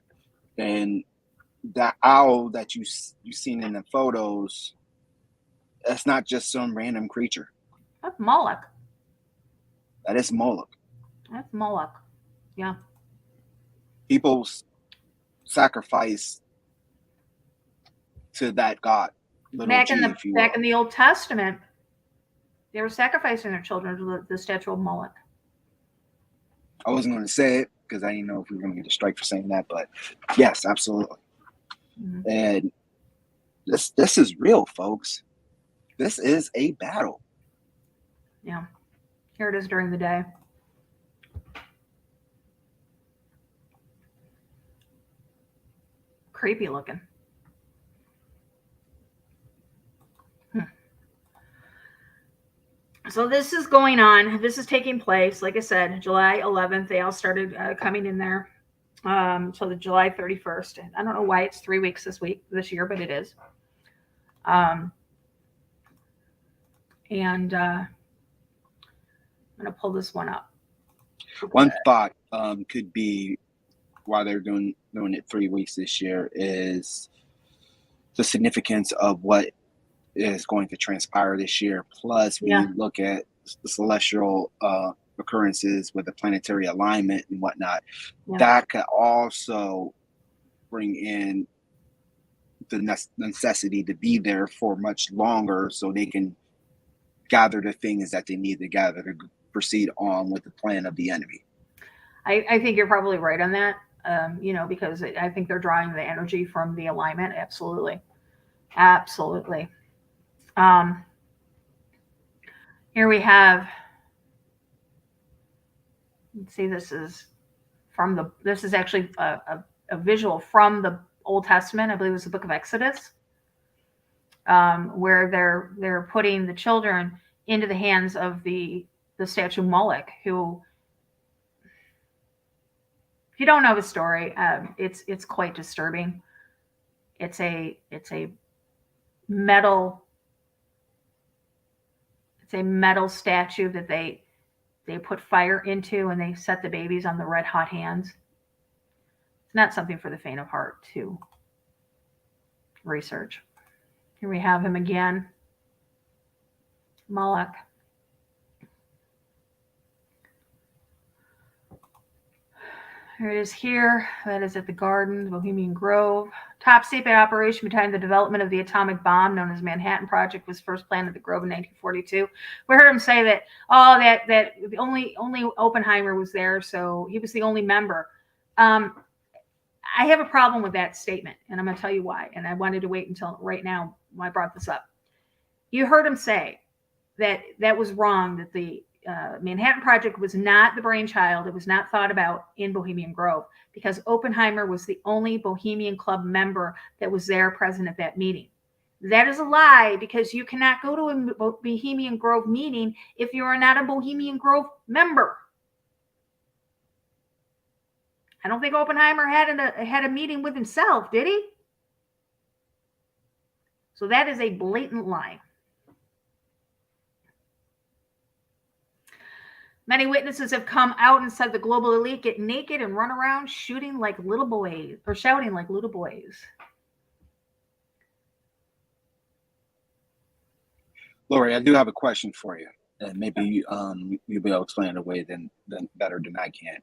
And that owl that you've seen in the photos, that's not just some random creature. That's Moloch. That is Moloch. That's Moloch. Yeah. People sacrifice to that god. Back in the Old Testament, they were sacrificing their children to the statue of Moloch. I wasn't going to say it because I didn't know if we were going to get a strike for saying that, but yes, absolutely. Mm-hmm. And this is real, folks. This is a battle. Yeah. Here it is during the day. Creepy looking. So this is going on. This is taking place. Like I said, July 11th, they all started coming in there. So the July 31st. I don't know why it's 3 weeks this year, but it is. And I'm going to pull this one up. One thought could be why they're doing it 3 weeks this year is the significance of what is going to transpire this year. Plus, when you look at the celestial occurrences with the planetary alignment and whatnot, that could also bring in the necessity to be there for much longer so they can gather the things that they need to gather to proceed on with the plan of the enemy. I think you're probably right on that, because I think they're drawing the energy from the alignment. Absolutely. Absolutely. Here we have, let's see, this is actually a visual from the Old Testament. I believe it was the book of Exodus, where they're putting the children into the hands of the statue Moloch, who, if you don't know the story, it's quite disturbing. It's a metal statue that they put fire into, and they set the babies on the red hot hands. It's not something for the faint of heart to research. Here we have him again, Moloch. Here it is here. That is at the Garden, Bohemian Grove. Top secret operation behind the development of the atomic bomb, known as Manhattan Project, was first planned at the Grove in 1942. We heard him say that, that only Oppenheimer was there, so he was the only member. I have a problem with that statement, and I'm going to tell you why. And I wanted to wait until right now when I brought this up. You heard him say that was wrong, that the Manhattan Project was not the brainchild. It was not thought about in Bohemian Grove, because Oppenheimer was the only Bohemian Club member that was there present at that meeting. That is a lie, because you cannot go to a Bohemian Grove meeting if you are not a Bohemian Grove member. I don't think Oppenheimer had a meeting with himself, did he? So that is a blatant lie. Many witnesses have come out and said the global elite get naked and run around shooting like little boys, or shouting like little boys. Lori, I do have a question for you, and maybe you'll be able to explain it away better than I can.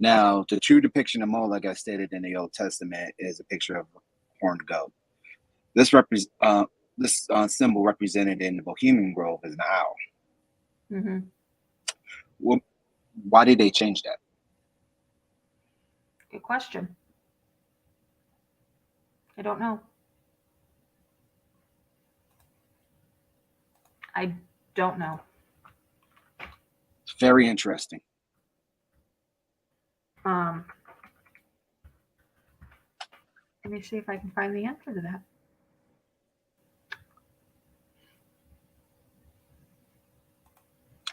Now, the true depiction of Moloch, as stated in the Old Testament, is a picture of a horned goat. This this symbol represented in the Bohemian Grove is an owl. Mm-hmm. Well, why did they change that? Good question. I don't know. I don't know. It's very interesting. Let me see if I can find the answer to that.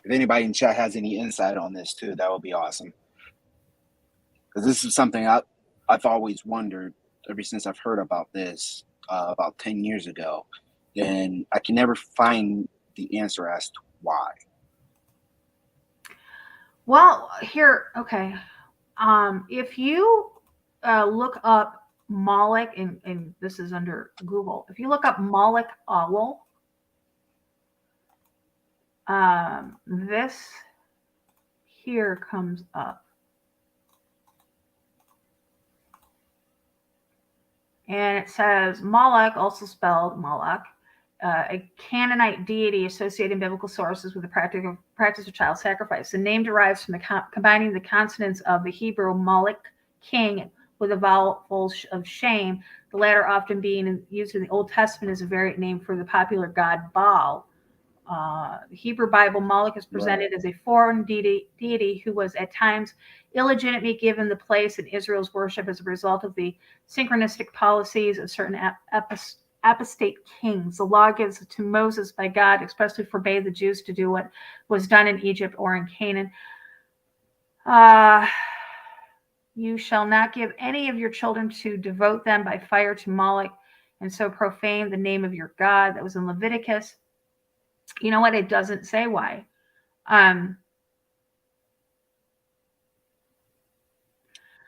If anybody in chat has any insight on this too, that would be awesome. Because this is something I've always wondered ever since I've heard about this about 10 years ago. And I can never find the answer as to why. Well, here, okay. If you look up Moloch, and this is under Google, if you look up Moloch owl, this here comes up. And it says Moloch, also spelled Moloch, a Canaanite deity associated in biblical sources with the practice of child sacrifice. The name derives from combining the consonants of the Hebrew Moloch, king, with the vowel of shame, the latter often being used in the Old Testament as a variant name for the popular god Baal. The Hebrew Bible, Moloch is presented as a foreign deity who was at times illegitimately given the place in Israel's worship as a result of the synchronistic policies of certain apostate kings. The law given to Moses by God expressly forbade the Jews to do what was done in Egypt or in Canaan. You shall not give any of your children to devote them by fire to Moloch and so profane the name of your God. That was in Leviticus. You know what? It doesn't say why.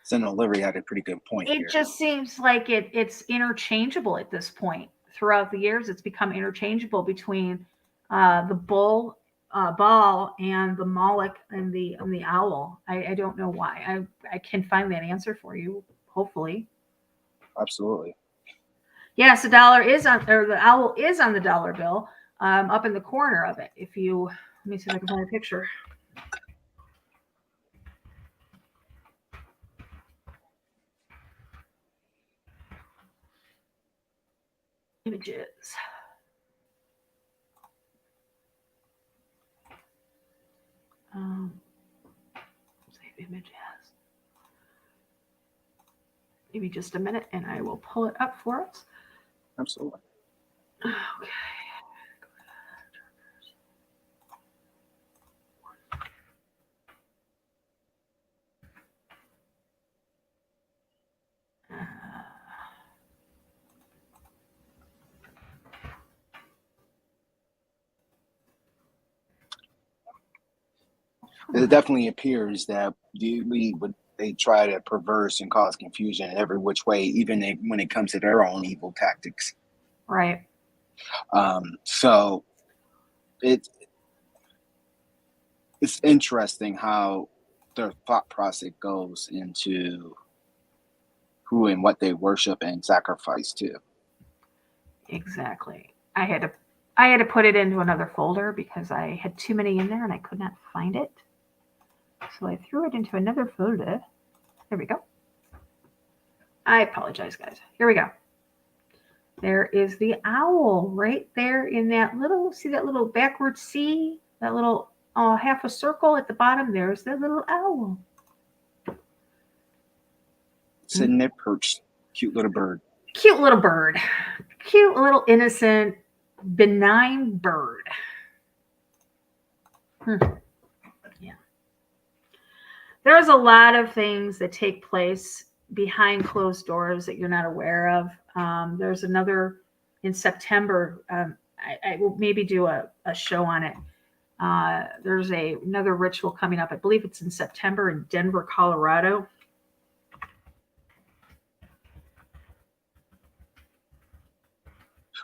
Senator Olivery had a pretty good point It here. just seems like it's interchangeable at this point. Throughout the years, it's become interchangeable between the bull, Baal, and the Moloch and the owl. I don't know why. I can find that answer for you, hopefully. Absolutely. Yes, the owl is on the dollar bill, up in the corner of it. Let me see if I can find a picture. Images. Save images. Give me just a minute and I will pull it up for us. Absolutely. Okay. It definitely appears that they try to perverse and cause confusion in every which way, even when it comes to their own evil tactics. Right. So it's interesting how their thought process goes into who and what they worship and sacrifice to. Exactly. I had to put it into another folder because I had too many in there and I could not find it. So I threw it into another folder. There we go. I apologize, guys. Here we go. There is the owl right there in that see that little backward C? That little half a circle at the bottom? There's that little owl. Sitting there perched. Cute little bird. Cute little bird. Cute little innocent, benign bird. Yeah. There's a lot of things that take place behind closed doors that you're not aware of. There's another in September. I will maybe do a show on it. There's another ritual coming up. I believe it's in September in Denver, Colorado.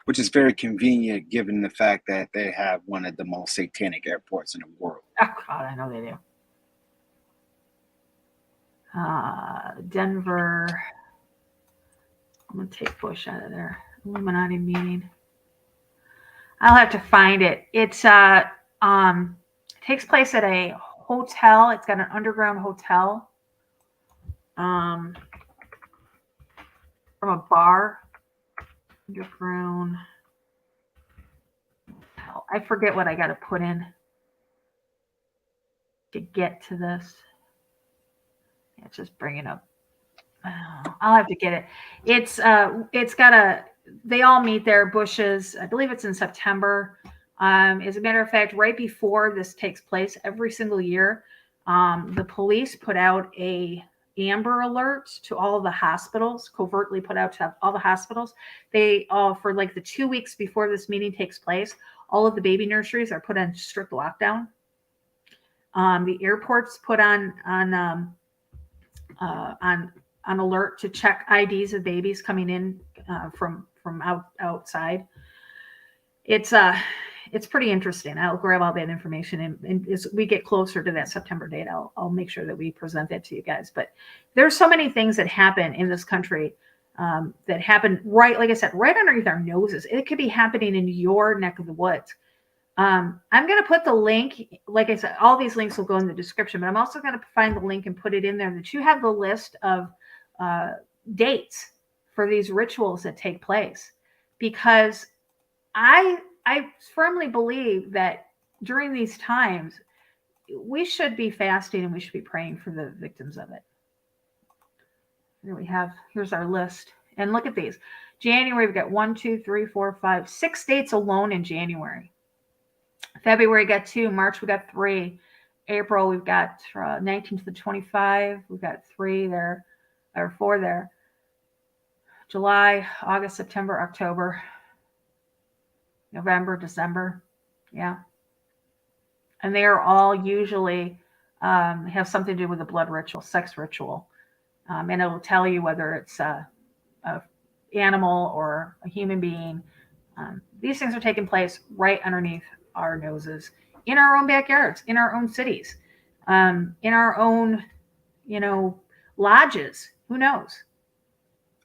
Which is very convenient given the fact that they have one of the most satanic airports in the world. Oh, God, I know they do. Denver. I'm going to take Bush out of there. Illuminati meeting. I'll have to find it. It's takes place at a hotel. It's got an underground hotel. From a bar. Underground. I forget what I got to put in to get to this. It's just bringing up. I'll have to get it. It's got a. They all meet there. Bushes. I believe it's in September. As a matter of fact, right before this takes place, every single year, the police put out a Amber Alert to all of the hospitals. Covertly put out to all the hospitals. They for like the 2 weeks before this meeting takes place, all of the baby nurseries are put on strict lockdown. The airports put on alert to check IDs of babies coming in from outside. It's pretty interesting. I'll grab all that information, and as we get closer to that September date, I'll make sure that we present that to you guys. But there's so many things that happen in this country that happen right, like I said, right underneath our noses. It could be happening in your neck of the woods. I'm going to put the link, like I said, all these links will go in the description, but I'm also going to find the link and put it in there that you have the list of dates for these rituals that take place. Because I firmly believe that during these times, we should be fasting and we should be praying for the victims of it. Here we have, here's our list. And look at these. January, we've got 1, 2, 3, 4, 5, 6 dates alone in January. February, we got 2. March, we got 3. April, we've got 19 to the 25. We've got 3 there, or 4 there. July, August, September, October, November, December. Yeah. And they are all usually have something to do with a blood ritual, sex ritual. And it'll tell you whether it's a animal or a human being. These things are taking place right underneath our noses, in our own backyards, in our own cities, in our own, lodges. Who knows?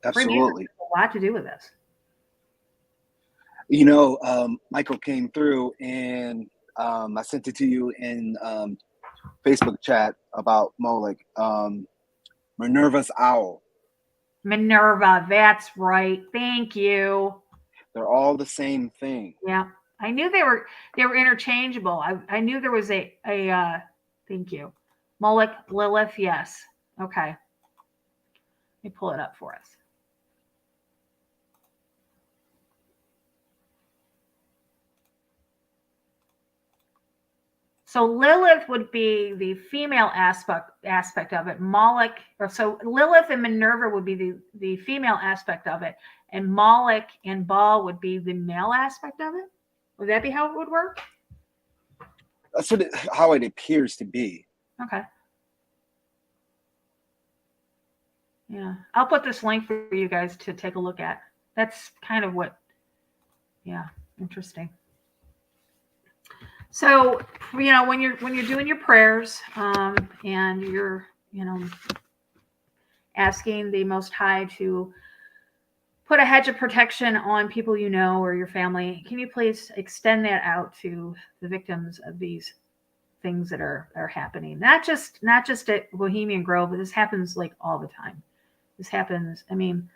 Absolutely. A lot to do with this. Michael came through and I sent it to you in Facebook chat about Moloch. Minerva's owl. Minerva, that's right. Thank you. They're all the same thing. Yeah. I knew they were interchangeable. I knew there was a thank you. Moloch, Lilith, yes. Okay. Let me pull it up for us. So Lilith would be the female aspect of it. Moloch, so Lilith and Minerva would be the female aspect of it, and Moloch and Baal would be the male aspect of it. Would that be how it would work? That's how it appears to be. Okay. Yeah, I'll put this link for you guys to take a look at. That's kind of what. Yeah, interesting. So, when you're doing your prayers, and you're, asking the Most High to put a hedge of protection on people or your family, can you please extend that out to the victims of these things that are happening? Not just at Bohemian Grove, but this happens like all the time. This happens. I mean,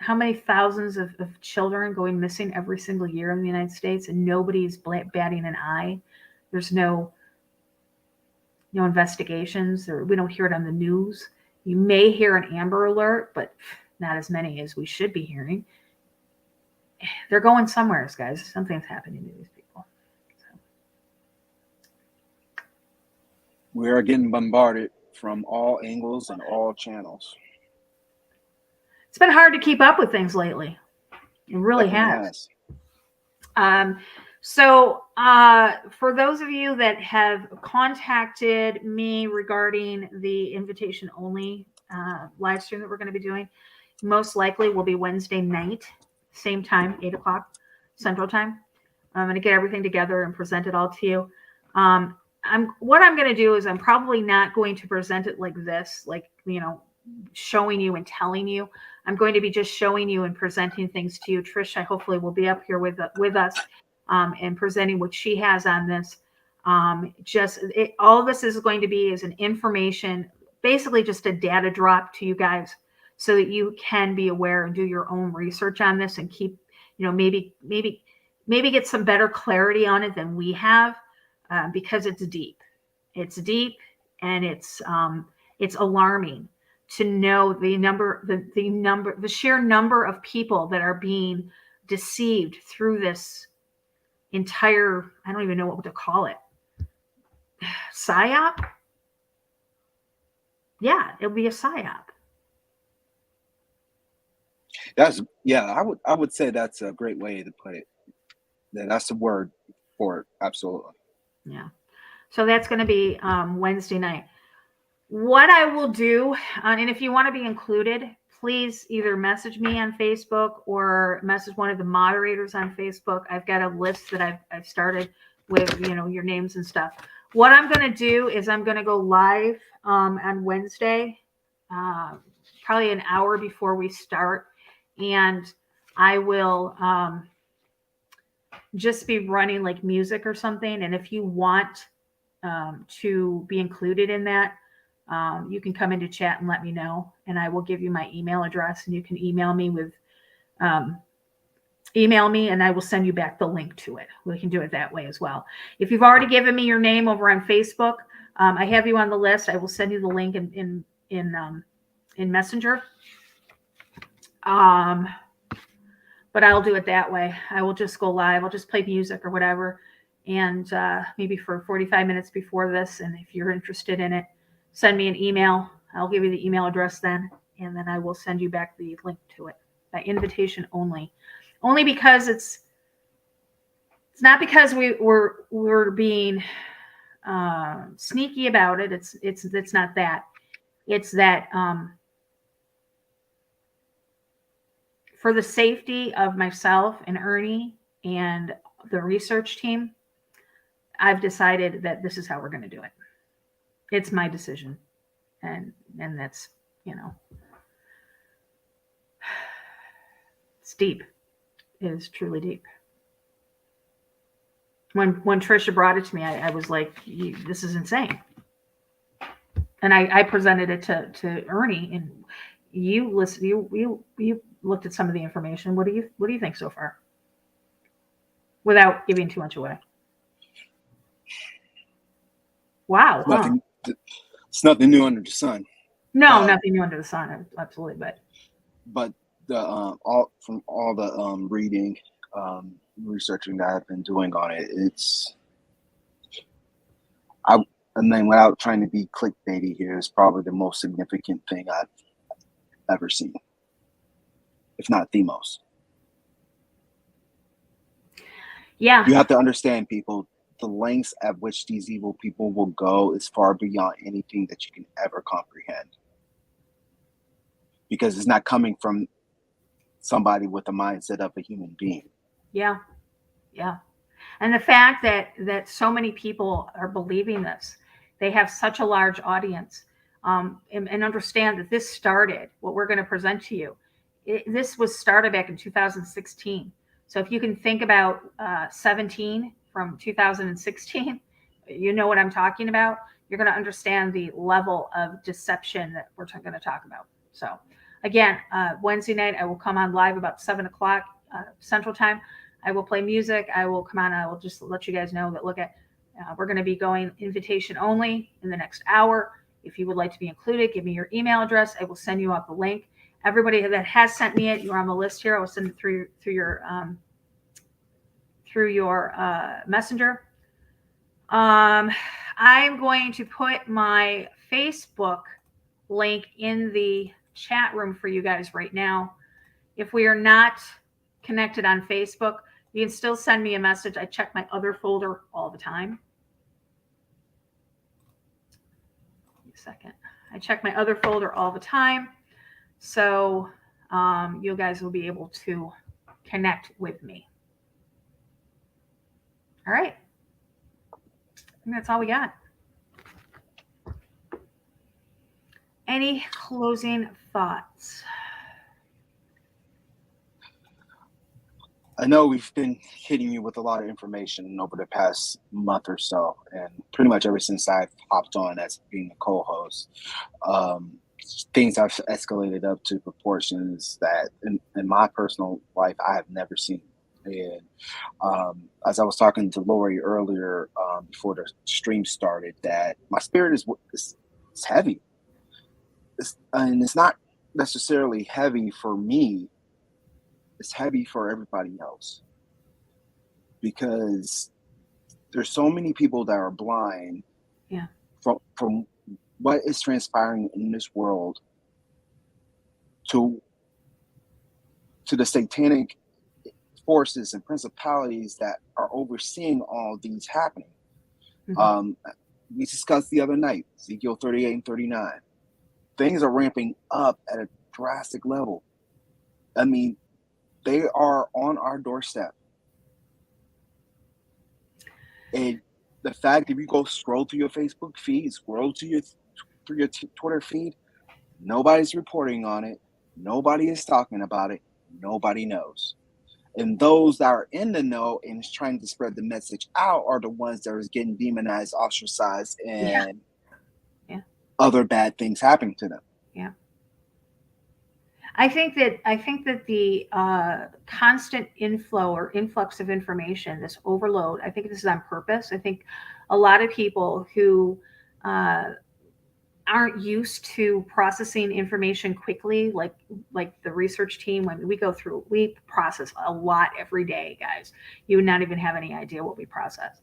how many thousands of children going missing every single year in the United States, and nobody's batting an eye. There's no investigations, or we don't hear it on the news. You may hear an Amber Alert, but not as many as we should be hearing. They're going somewhere, guys. Something's happening to these people. So. We are getting bombarded from all angles and all channels. It's been hard to keep up with things lately. It really has. So for those of you that have contacted me regarding the invitation only live stream that we're going to be doing, most likely will be Wednesday night, same time, 8 o'clock Central Time. I'm going to get everything together and present it all to you. What I'm going to do is I'm probably not going to present it like this, like, showing you and telling you. I'm going to be just showing you and presenting things to you. Trish, I hopefully will be up here with us and presenting what she has on this. All of this is going to be is an information, basically just a data drop to you guys so that you can be aware and do your own research on this and keep, maybe get some better clarity on it than we have, because it's deep. It's deep, and it's alarming to know the sheer number of people that are being deceived through this entire, I don't even know what to call it, psyop. Yeah, it'll be a psyop. I would say that's a great way to put it. That's the word for it. Absolutely. Yeah. So that's going to be Wednesday night. What I will do, and if you want to be included, please either message me on Facebook or message one of the moderators on Facebook. I've got a list that I've started with, your names and stuff. What I'm going to do is I'm going to go live on Wednesday, probably an hour before we start. And I will just be running like music or something. And if you want to be included in that, you can come into chat and let me know, and I will give you my email address, and you can email me and I will send you back the link to it. We can do it that way as well. If you've already given me your name over on Facebook, I have you on the list. I will send you the link in Messenger. But I'll do it that way. I will just go live. I'll just play music or whatever. And maybe for 45 minutes before this. And if you're interested in it, send me an email. I'll give you the email address then. And then I will send you back the link to it by invitation only. Only because it's not because we're being sneaky about it. It's not that. It's that for the safety of myself and Ernie and the research team, I've decided that this is how we're going to do it. It's my decision. And that's, it's deep. It is truly deep. When Trisha brought it to me, I was like, this is insane. And I presented it to Ernie, and you looked at some of the information. What do you think so far? Without giving too much away. Wow. It's nothing new under the sun. No, nothing new under the sun. Absolutely, but the all the reading, researching that I've been doing on it, and then without trying to be clickbaity here, is probably the most significant thing I've ever seen, if not the most. Yeah. You have to understand, people, the lengths at which these evil people will go is far beyond anything that you can ever comprehend. Because it's not coming from somebody with the mindset of a human being. Yeah. Yeah. And the fact that so many people are believing this, they have such a large audience, and understand that this started, what we're going to present to you, this was started back in 2016. So if you can think about 17 from 2016, you know what I'm talking about. You're going to understand the level of deception that we're going to talk about. So again, Wednesday night, I will come on live about 7:00 Central Time. I will play music. I will come on. I will just let you guys know that we're going to be going invitation only in the next hour. If you would like to be included, give me your email address. I will send you out the link. Everybody that has sent me it, you're on the list here. I will send it through your messenger. I'm going to put my Facebook link in the chat room for you guys right now. If we are not connected on Facebook, you can still send me a message. I check my other folder all the time. Give me a second. I check my other folder all the time. So you guys will be able to connect with me. All right. I think that's all we got. Any closing thoughts? I know we've been hitting you with a lot of information over the past month or so, and pretty much ever since I've hopped on as being a co-host, um, things have escalated up to proportions that, in my personal life, I have never seen. And as I was talking to Lori earlier, before the stream started, that my spirit is heavy. And it's not necessarily heavy for me. It's heavy for everybody else, because there's so many people that are blind Yeah. from what is transpiring in this world to the satanic forces and principalities that are overseeing all these happening. Mhm. We discussed the other night, Ezekiel 38 and 39. Things are ramping up at a drastic level. I mean, they are on our doorstep. And the fact, if you go scroll through your Facebook feed, scroll to your through your Twitter feed, nobody's reporting on it. Nobody is talking about it. Nobody knows. And those that are in the know and is trying to spread the message out are the ones that are getting demonized, ostracized, and Yeah. other bad things happening to them. Yeah. I think that the constant inflow or influx of information, this overload, I think this is on purpose. I think a lot of people who aren't used to processing information quickly, like the research team, when we process a lot every day, guys. You would not even have any idea what we process.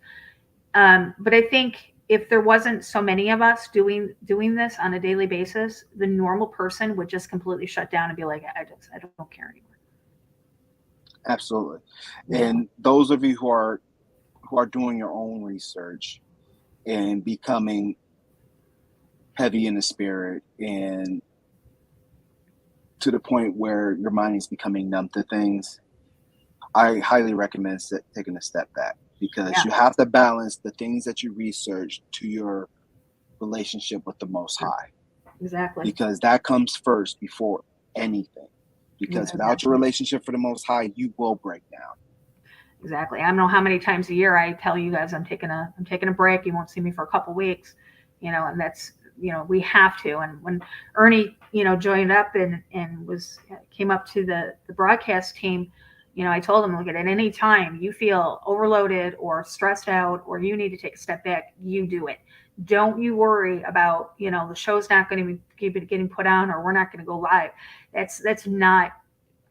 But I think if there wasn't so many of us doing this on a daily basis, the normal person would just completely shut down and be like, I don't care anymore. Absolutely. Yeah. And those of you who are doing your own research and becoming heavy in the spirit, and to the point where your mind is becoming numb to things, I highly recommend taking a step back, because Yeah. you have to balance the things that you research to your relationship with the Most High. Exactly. Because that comes first before anything. Because without your relationship for the Most High, you will break down. Exactly. I don't know how many times a year I tell you guys I'm taking a break. You won't see me for a couple weeks, and that's, we have to. And when Ernie, joined up and came up to the broadcast team, I told him, look, at any time you feel overloaded or stressed out or you need to take a step back, you do it. Don't you worry about, the show's not going to keep it getting put on, or we're not going to go live. That's not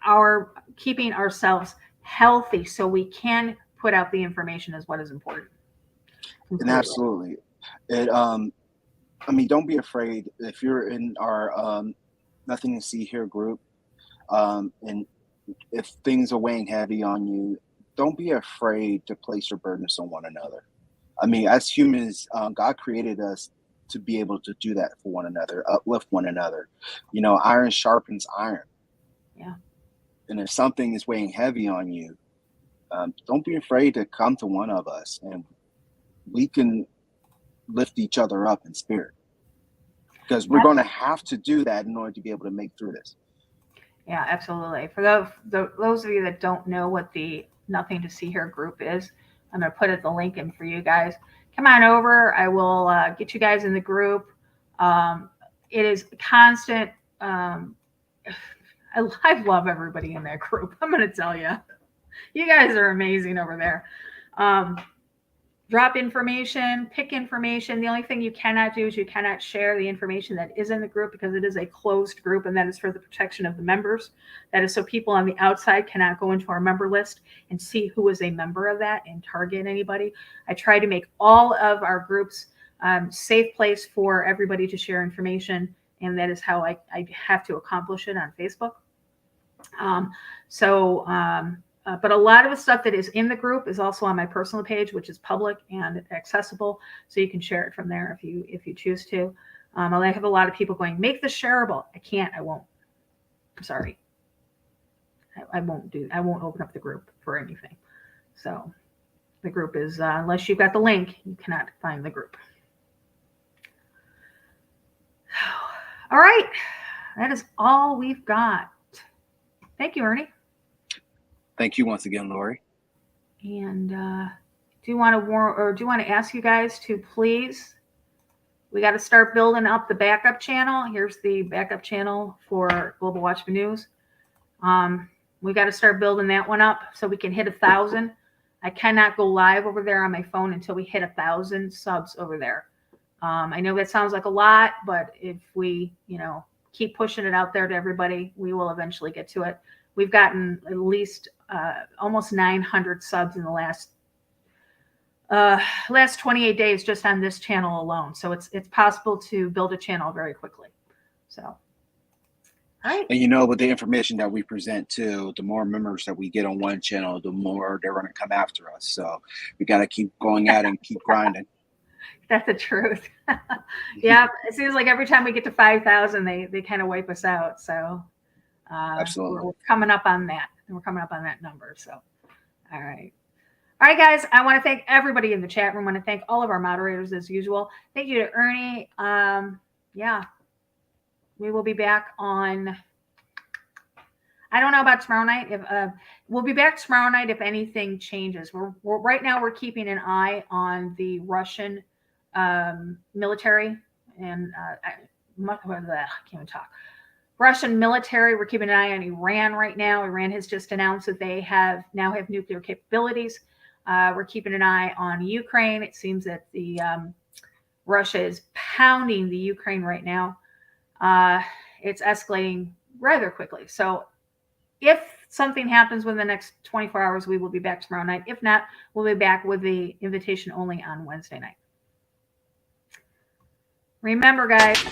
our keeping ourselves healthy so we can put out the information is what is important. And absolutely. Don't be afraid if you're in our Nothing to See Here group, and if things are weighing heavy on you, don't be afraid to place your burdens on one another. As humans, God created us to be able to do that for one another, uplift one another. Iron sharpens iron. Yeah. And if something is weighing heavy on you, don't be afraid to come to one of us, and we can lift each other up in spirit. Because we're going to have to do that in order to be able to make through this. Yeah, absolutely. For those of you that don't know what the Nothing to See Here group is, I'm going to put the link in for you guys. Come on over. I will get you guys in the group. It is constant. I love everybody in that group. I'm going to tell you. You guys are amazing over there. Drop information, pick information. The only thing you cannot do is you cannot share the information that is in the group, because it is a closed group, and that is for the protection of the members. That is so people on the outside cannot go into our member list and see who is a member of that and target anybody. I try to make all of our groups safe place for everybody to share information, and that is how I have to accomplish it on Facebook. But a lot of the stuff that is in the group is also on my personal page, which is public and accessible, so you can share it from there if you choose to. I have a lot of people going, make this shareable. I can't. I won't. I'm sorry. I won't open up the group for anything. So the group is, unless you've got the link, you cannot find the group. All right. That is all we've got. Thank you, Ernie. Thank you once again, Lori. And do you want to ask you guys to please? We got to start building up the backup channel. Here's the backup channel for Global Watchman News. We got to start building that one up so we can hit 1,000. I cannot go live over there on my phone until we hit 1,000 subs over there. I know that sounds like a lot, but if we, keep pushing it out there to everybody, we will eventually get to it. We've gotten at least almost 900 subs in the last 28 days just on this channel alone. So it's possible to build a channel very quickly. So. Right. And with the information that we present too, the more members that we get on one channel, the more they're going to come after us. So we got to keep going at it and keep grinding. That's the truth. Yeah, it seems like every time we get to 5,000, they kind of wipe us out. So absolutely, we're coming up on that. We're coming up on that number. So, all right, guys. I want to thank everybody in the chat room. I want to thank all of our moderators as usual. Thank you to Ernie. Yeah. We will be back on, I don't know about tomorrow night. If we'll be back tomorrow night if anything changes. We're right now we're keeping an eye on the Russian military and I can't even talk. Russian military. We're keeping an eye on Iran right now. Iran has just announced that they now have nuclear capabilities. We're keeping an eye on Ukraine. It seems that the Russia is pounding the Ukraine right now. It's escalating rather quickly. So if something happens within the next 24 hours, we will be back tomorrow night. If not, we'll be back with the invitation only on Wednesday night. Remember, guys,